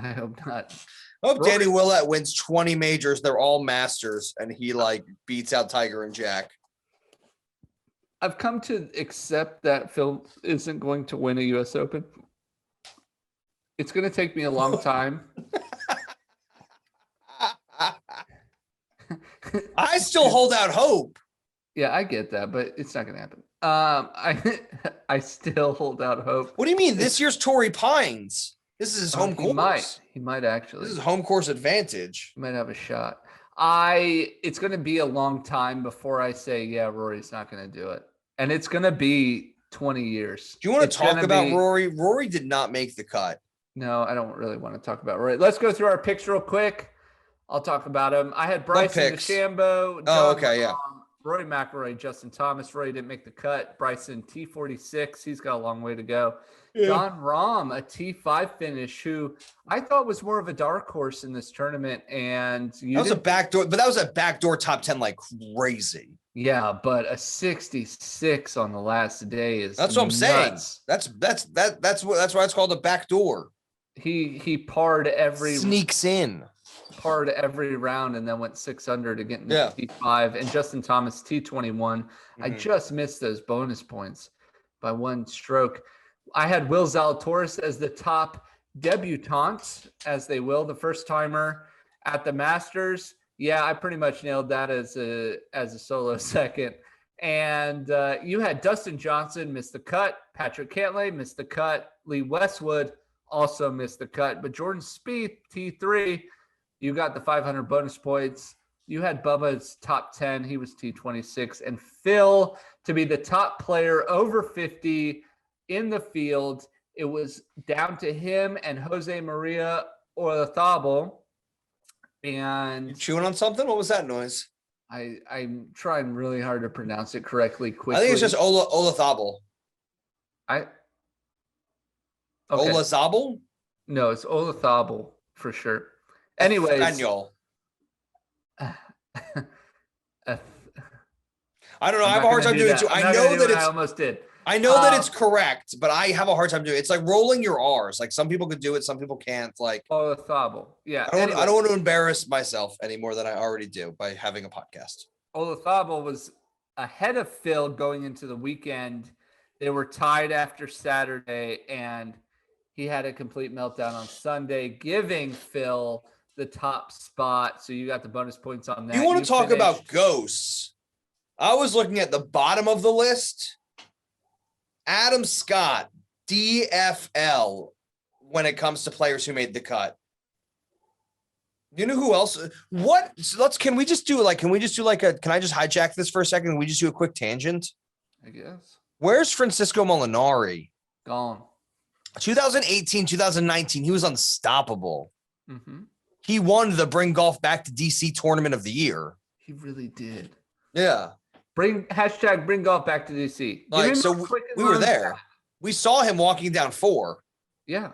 I hope not. I hope Rory- Danny Willett wins 20 majors. They're all Masters, and he beats out Tiger and Jack. I've come to accept that Phil isn't going to win a US Open. It's gonna take me a long time. I still hold out hope. Yeah, I get that, but it's not gonna happen. I still hold out hope. What do you mean? This year's Torrey Pines. This is his home course. He might actually. This is home course advantage. He might have a shot. It's gonna be a long time before I say, yeah, Rory's not gonna do it. And it's gonna be 20 years. Do you want It's to talk gonna about be- Rory? Rory did not make the cut. No, I don't really want to talk about Rory. Let's go through our picks real quick. I'll talk about him. I had Bryson picks? DeChambeau. Oh, okay, yeah. Rory McIlroy, Justin Thomas. Rory didn't make the cut. Bryson T46. He's got a long way to go. John Rahm, a T5 finish, who I thought was more of a dark horse in this tournament. And That was a backdoor, but that was a backdoor top 10 like crazy. yeah, but a 66 on the last day is That's what I'm saying. nuts. That's why it's called a backdoor. He parred every Sneaks in. parred every round and then went 6 under to get into Yeah. T5. And Justin Thomas T21. I Mhm. just missed those bonus points by 1 stroke. I had Will Zalatoris as the top debutante, as they will, the first timer at the Masters. Yeah, I pretty much nailed that as a solo second. And you had Dustin Johnson miss the cut, Patrick Cantlay missed the cut, Lee Westwood also missed the cut, but Jordan Spieth T3, you got the 500 bonus points. You had Bubba's top 10, he was T26, and Phil to be the top player over 50 in the field. It was down to him and Jose Maria Olazabal. You And chewing on something? What was that noise? I'm trying really hard to pronounce it correctly quickly. I think it's just Olazabal. Okay. Olazabal? No, it's Olazabal for sure. Anyways, Espanol. uh, I don't know. I I'm have a not hard gonna time do doing it too. I'm I not know gonna do that what I it's almost did. I know that it's Um, correct, but I have a hard time doing it. It's like rolling your R's. Like some people could do it, some people can't. Like Olazabal. Yeah. I anyway, don't want to embarrass myself any more than I already do by having a podcast. Olazabal was ahead of Phil going into the weekend. They were tied after Saturday, and he had a complete meltdown on Sunday, giving Phil the top spot. So you got the bonus points on that. You want to talk about finished- ghosts? I was looking at the bottom of the list. Adam Scott, DFL, when it comes to players who made the cut. You know who else? What? So can I just hijack this for a second? Can we just do a quick tangent? I guess. Where's Francisco Molinari? Gone. 2018, 2019, he was unstoppable. Mm-hmm. He won the Bring Golf Back to DC Tournament of the Year. He really did. Yeah. Bring golf back to DC. Give Like, him so a quick we were run. there. We saw him walking down 4. Yeah.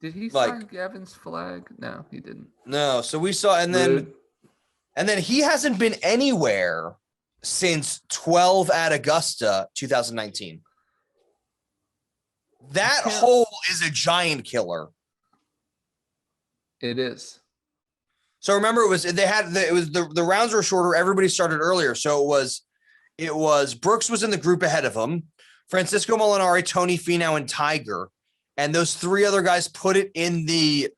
Did he Like- sign Gavin's flag? No, he didn't. No, so we saw, and Rude. then he hasn't been anywhere since 12 at Augusta 2019. That Yeah. hole is a giant killer. It is. So remember, the rounds were shorter. Everybody started earlier, so it was Brooks was in the group ahead of him, Francisco Molinari, Tony Finau, and Tiger, and those 3 other guys put it into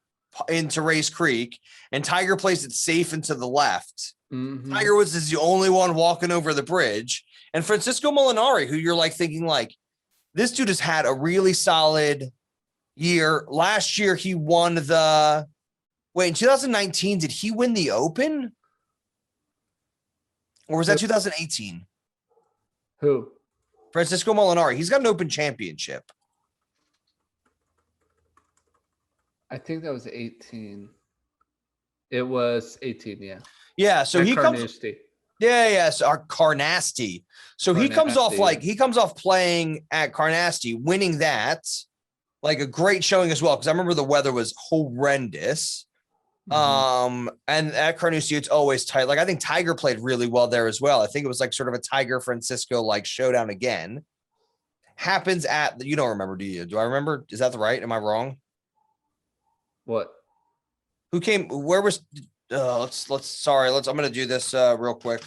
Race Creek, and Tiger placed it safe and to the left. Mhm. Tiger Woods is the only one walking over the bridge, and Francisco Molinari, who you're like thinking like, this dude has had a really solid year. Last year he won the Wait, in 2019, did he win the Open? Or was that 2018? Who? Francisco Molinari. He's got an Open championship. I think that was 18. It was 18, yeah. Yeah, so At he comes. Carnoustie. Yes, our Carnasty. So he comes off Carnasty, he comes off playing at Carnasty, winning that, like a great showing as well. Because I remember the weather was horrendous. And at Carnoustie, it's always tight. Like I think Tiger played really well there as well. I think it was like sort of a Tiger Francisco like showdown again. Happens at you don't remember, do you? Do I remember? Is that right? Am I wrong? What? Who came? Where was? I'm gonna do this real quick.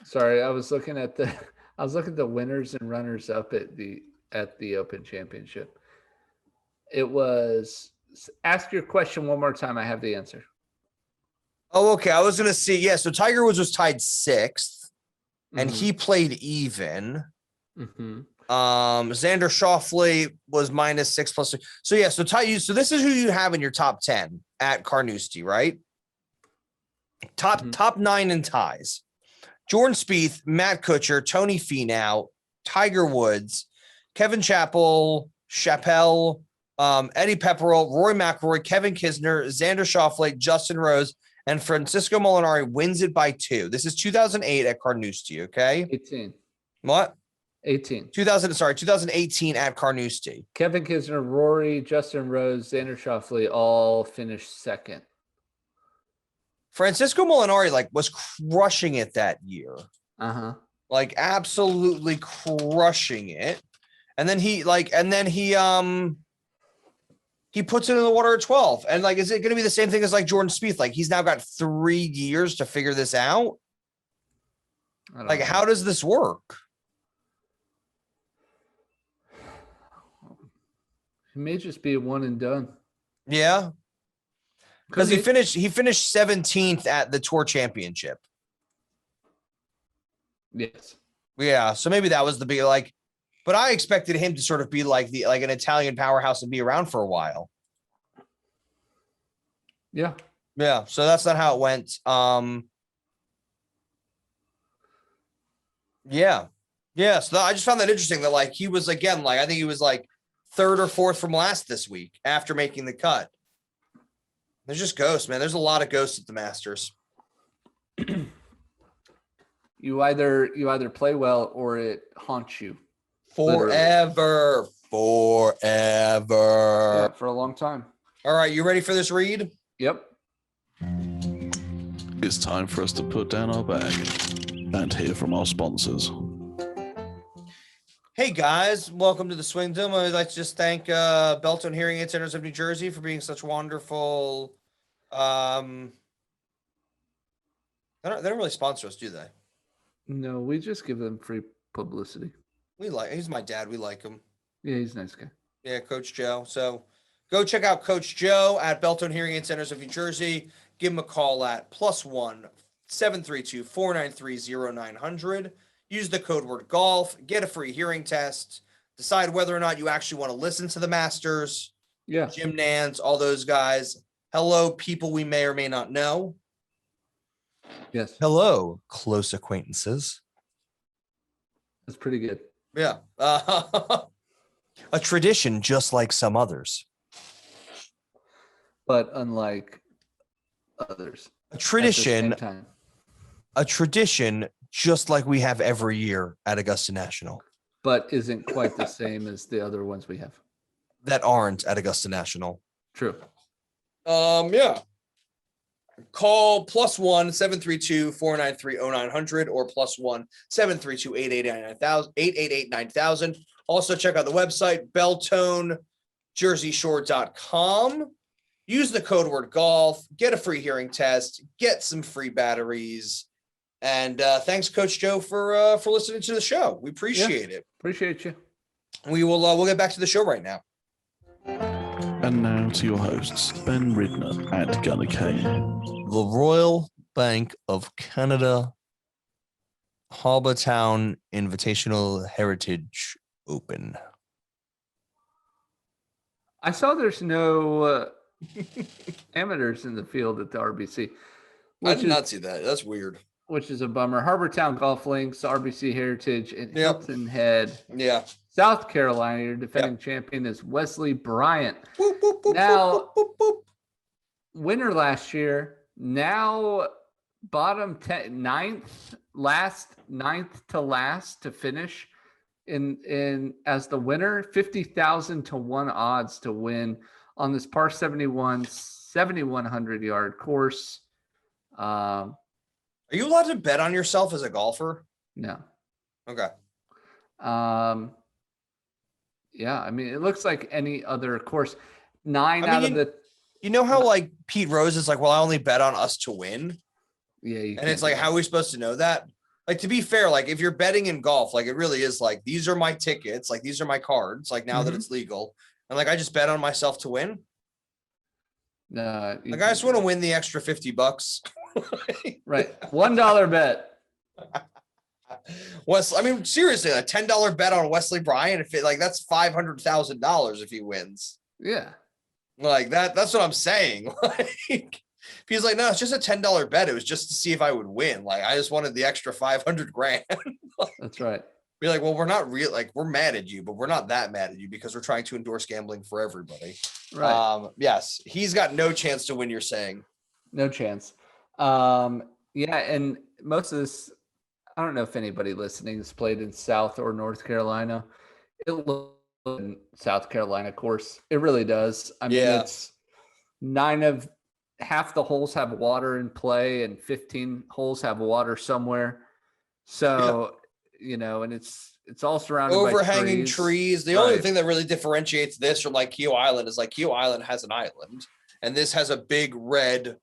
Sorry, I was looking at the winners and runners up at the Open Championship. It was. Ask your question one more time. I have the answer. Oh, okay. I was gonna see. Yeah, so Tiger Woods was tied 6th, and he played even. Xander Schauffele was -6 plus 6. So yeah, so this is who you have in your top 10 at Carnoustie, right? Top 9 in ties. Jordan Spieth, Matt Kuchar, Tony Finau, Tiger Woods, Kevin Chappell, Eddie Pepperell, Rory McIlroy, Kevin Kisner, Xander Schauffele, Justin Rose, and Francisco Molinari wins it by 2. This is 2008 at Carnoustie, okay? 18. What? 18. 2018 at Carnoustie. Kevin Kisner, Rory, Justin Rose, Xander Schauffele all finished second. Francisco Molinari was crushing it that year. Like absolutely crushing it. And then he puts it in the water at 12. And is it going to be the same thing as Jordan Spieth? He's now got 3 years to figure this out. How does this work? It may just be a one and done. Yeah. Because he finished 17th at the Tour Championship. Yes. Yeah. So maybe that was the big but I expected him to sort of be like an Italian powerhouse and be around for a while. Yeah. Yeah. So that's not how it went. Yeah. Yeah. So I just found that interesting that he was again, I think he was 3rd or 4th from last this week after making the cut. There's just ghosts, man. There's a lot of ghosts at the Masters. You either play well or it haunts you. Forever. Yeah, for a long time. All right, you ready for this read? Yep. It's time for us to put down our bag and hear from our sponsors. Hey guys, welcome to the Swing Dome. I'd like to just thank Beltone Hearing Aid Centers of New Jersey for being such wonderful. They don't really sponsor us, do they? No, we just give them free publicity. He's my dad. We like him. Yeah, he's a nice guy. Yeah, Coach Joe. So go check out Coach Joe at Beltone Hearing Aid Centers of New Jersey. Give him a call at +1 732-493 0900. Use the code word golf, get a free hearing test, decide whether or not you actually want to listen to the Masters. Yeah. Jim Nance, all those guys. Hello, people we may or may not know. Yes. Hello, close acquaintances. That's pretty good. Yeah. A tradition just like some others. But unlike others. A tradition just like we have every year at Augusta National. But isn't quite the same as the other ones we have. That aren't at Augusta National. True. Yeah. Call +1 732-493 0900 or +1 732-888 9000. Also check out the website, BeltoneJerseyShore.com. Use the code word golf, get a free hearing test, get some free batteries. And thanks, Coach Joe, for listening to the show. We appreciate it. Appreciate you. We'll get back to the show right now. And now to your hosts, Ben Ridner and Gunnar Kane. The Royal Bank of Canada Harbour Town Invitational Heritage Open. I saw there's no Amateurs in the field at the RBC. I did not see that. That's weird. Which is a bummer. Harbortown Golf Links, RBC Heritage, and Yep. Hilton Head. Yeah. South Carolina, your defending champion is Wesley Bryant. Boop, boop, boop, Now, boop, boop, boop. winner last year, now bottom 10, ninth to last to finish in as the winner, 50,000 to 1 odds to win on this par 71, 7,100 yard course. Are you allowed to bet on yourself as a golfer? No. Okay. Yeah, I mean, it looks like any other course. You know how like Pete Rose is like, well, I only bet on us to win. Yeah. And it's like, how are we supposed to know that? Like, to be fair, like if you're betting in golf, like it really is like, these are my tickets. Like, these are my cards. Like now that it's legal. And like, I just bet on myself to win. No. Like, I just want to win the extra $50. Right. $1 bet. I mean, seriously, a $10 bet on Wesley Bryant, if it like that's $500,000 if he wins. Yeah. Like that's what I'm saying. Like, if he's like, no, it's just a $10 bet. It was just to see if I would win. Like, I just wanted the extra 500 grand. Like, that's right. Be like, well, we're not real. Like, we're mad at you, but we're not that mad at you because we're trying to endorse gambling for everybody. Right. Yes, he's got no chance to win. You're saying no chance. Yeah, and most of this, I don't know if anybody listening has played in South or North Carolina. It looks in South Carolina course. It really does. I mean, it's half the holes have water in play and 15 holes have water somewhere. So, and it's all surrounded overhanging by trees. The only thing that really differentiates this from like Keo Island is like Keo Island has an island and this has a big red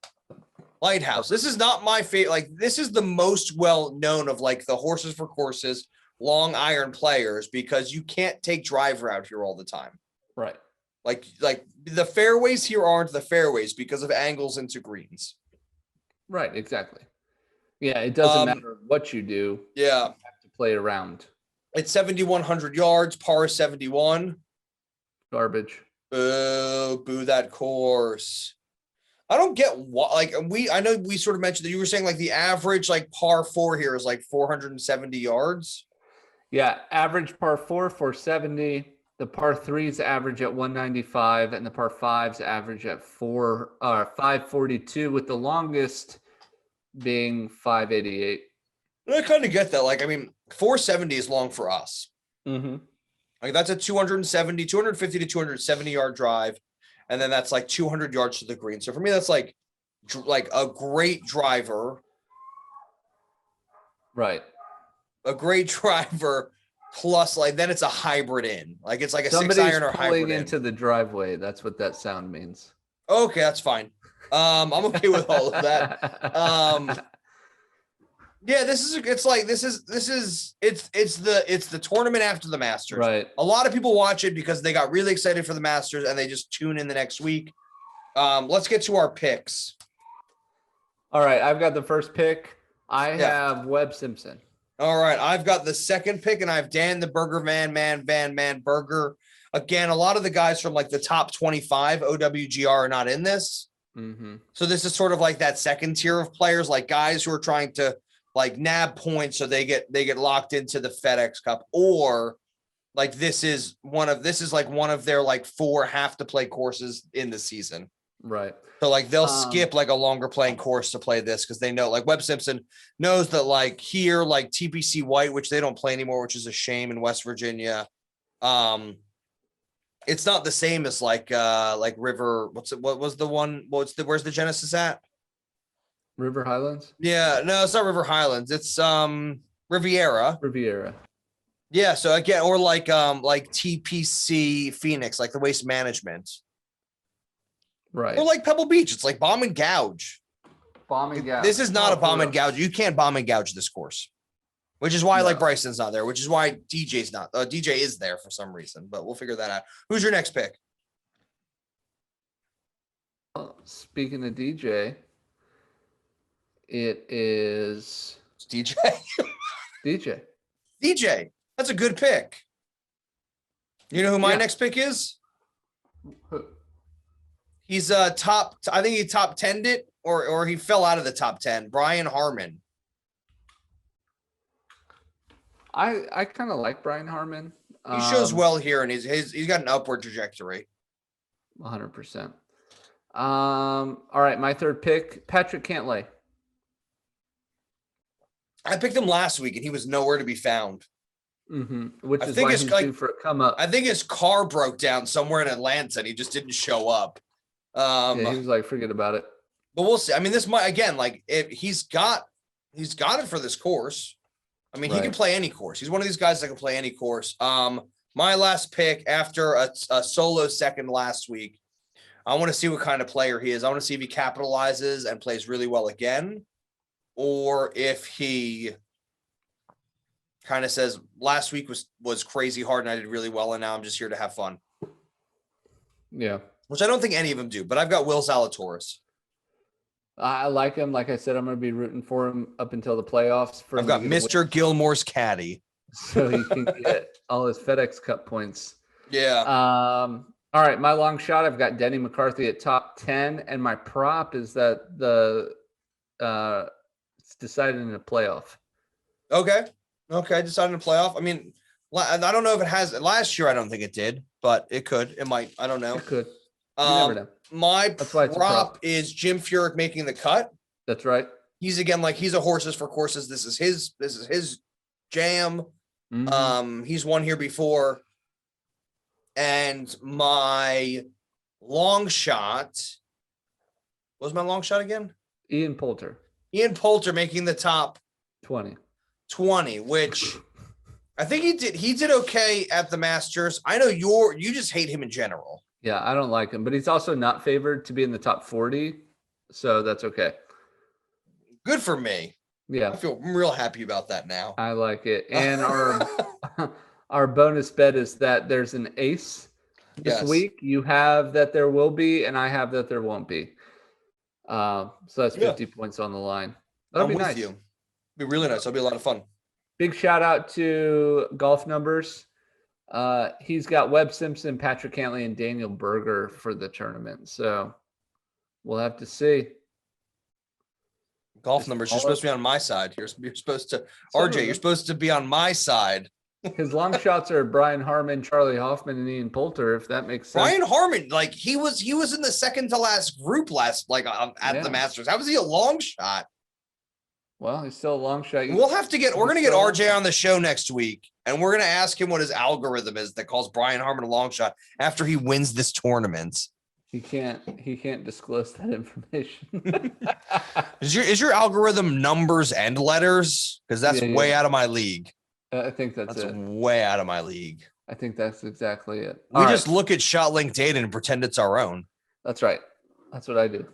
lighthouse. This is not my favorite. Like, this is the most well known of like the horses for courses, long iron players, because you can't take driver out here all the time. Right. Like the fairways here aren't the fairways because of angles into greens. Right. Exactly. Yeah. It doesn't matter what you do. Yeah. You have to play around. It's 7,100 yards, par 71. Garbage. Boo that course. I don't get what, like, I know we sort of mentioned that you were saying like the average like par 4 here is like 470 yards. Yeah, average par 4, 470. The par 3s average at 195, and the par 5s average at 542, with the longest being 588. I kind of get that. Like, I mean, 470 is long for us. Mm-hmm. Like, that's a 250 to 270 yard drive. And then that's like 200 yards to the green. So for me, that's like a great driver. Right. A great driver plus like, then it's a hybrid in. Like, it's like a Somebody's 6 iron or hybrid pulling into in. the driveway. That's what that sound means. Okay, that's fine. I'm okay with all of that. Yeah, it's the tournament after the Masters. Right. A lot of people watch it because they got really excited for the Masters and they just tune in the next week. Let's get to our picks. All right, I've got the first pick. I have Webb Simpson. All right, I've got the second pick and I have Dan the Burger Man Burger. Again, a lot of the guys from like the top 25 OWGR are not in this. Mm-hmm. So this is sort of like that second tier of players, like guys who are trying to like nab points so they get locked into the FedEx Cup, or like this is one of their like 4 have to play courses in the season. Right. So like they'll skip like a longer playing course to play this because they know like Webb Simpson knows that like here, like TPC White, which they don't play anymore, which is a shame, in West Virginia. It's not the same as like River. Where's the Genesis at? River Highlands? Yeah, no, it's not River Highlands. It's Riviera. Yeah, so again, or like TPC Phoenix, like the Waste Management. Right. Or like Pebble Beach. It's like bomb and gouge. This is not a bomb and gouge. You can't bomb and gouge this course. Which is why like Bryson's not there, which is why DJ's not. DJ is there for some reason, but we'll figure that out. Who's your next pick? Speaking of DJ, it is DJ. DJ. That's a good pick. You know who my next pick is? Who? He's top. I think he top 10'd it, or he fell out of the top 10. Brian Harmon. I kind of like Brian Harmon. He shows well here, and he's got an upward trajectory. 100%. All right, my third pick, Patrick Cantlay. I picked him last week, and he was nowhere to be found. Which I is think why it's he's like- due for a come up. I think his car broke down somewhere in Atlanta, and he just didn't show up. Yeah, he was like, forget about it. But we'll see. I mean, this might again, like if he's got it for this course. I mean, he can Right. play any course. He's one of these guys that can play any course. My last pick after a solo second last week, I want to see what kind of player he is. I want to see if he capitalizes and plays really well again, or if he kind of says last week was crazy hard and I did really well, and now I'm just here to have fun. Yeah. Which I don't think any of them do, but I've got Will Zalatoris. I like him. Like I said, I'm going to be rooting for him up until the playoffs. I've got Mr. Gilmore's caddy. So he can get all his FedEx Cup points. Yeah. All right, my long shot, I've got Denny McCarthy at top 10, and my prop is that it's decided in a playoff. Okay. Decided to playoff. I mean, I don't know if it has. Last year, I don't think it did, but it could. It might. I don't know. It could. You never know. My That's why it's a prop prop. is Jim Furyk making the cut. That's right. He's a horses for courses. This is his jam. Mhm. He's won here before. And my long shot. What was my long shot again? Ian Poulter, Ian Poulter making the top 20. 20, which I think he did okay at the Masters. I know you just hate him in general. Yeah, I don't like him, but he's also not favored to be in the top 40. So that's okay. Good for me. Yeah, I'm real happy about that now. I like it. And our bonus bet is that there's an ace this Yes. week. You have that there will be, and I have that there won't be. So that's 50 points on the line. That'll I'm be with nice. you. Be really nice. It'll be a lot of fun. Big shout out to Golf Numbers. He's got Webb Simpson, Patrick Cantlay, and Daniel Berger for the tournament. So we'll have to see. Golf Just numbers. You're all supposed to be on my side. You're supposed to, RJ. You're supposed to be on my side. His long shots are Brian Harmon, Charlie Hoffman, and Ian Poulter, if that makes sense. Brian Harmon, like he was in the second to last group at Yeah. the Masters. How was he a long shot? Well, he's still a long shot. We're going to get RJ on the show next week, and we're going to ask him what his algorithm is that calls Brian Harmon a long shot after he wins this tournament. He can't disclose that information. Is your algorithm numbers and letters? Because that's Yeah, way yeah. out of my league. I think that's it. Way out of my league. I think that's exactly it. We All just right. look at shot link data and pretend it's our own. That's right. That's what I do.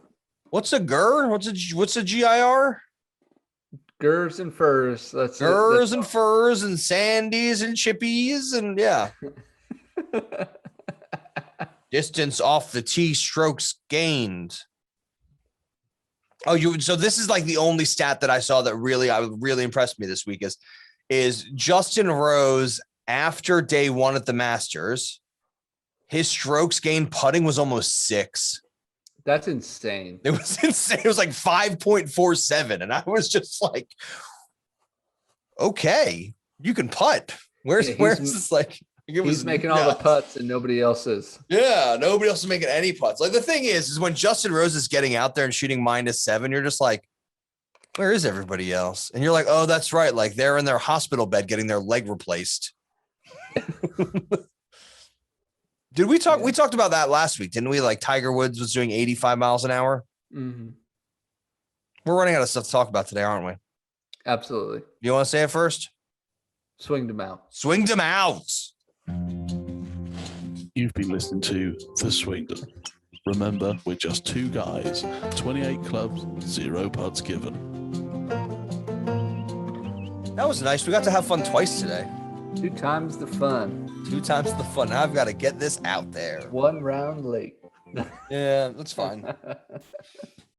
What's a GIR? What's a GIR? Gers and furs. That's it. GIRs and furs and sandies and chippies and yeah. Distance off the tee, strokes gained. Oh, so this is like the only stat that I saw that really impressed me this week is Justin Rose after day one at the Masters. His strokes gained putting was almost 6. That's insane. It was insane. It was like 5.47. And I was just like, okay, you can putt. Where's this like? He's making all the putts and nobody else is. Yeah, nobody else is making any putts. Like the thing is when Justin Rose is getting out there and shooting -7, you're just like, where is everybody else? And you're like, oh, that's right. Like they're in their hospital bed getting their leg replaced. Did we talk? Yeah. We talked about that last week, didn't we? Like Tiger Woods was doing 85 miles an hour. Mm-hmm. We're running out of stuff to talk about today, aren't we? Absolutely. You want to say it first? Swinged him out. Swinged him out. You've been listening to The Swingdom. Remember, we're just 2 guys, 28 clubs, 0 putts given. That was nice. We got to have fun twice today. 2 times the fun. 2 times the fun. Now I've got to get this out there. 1 round late. Yeah, that's fine.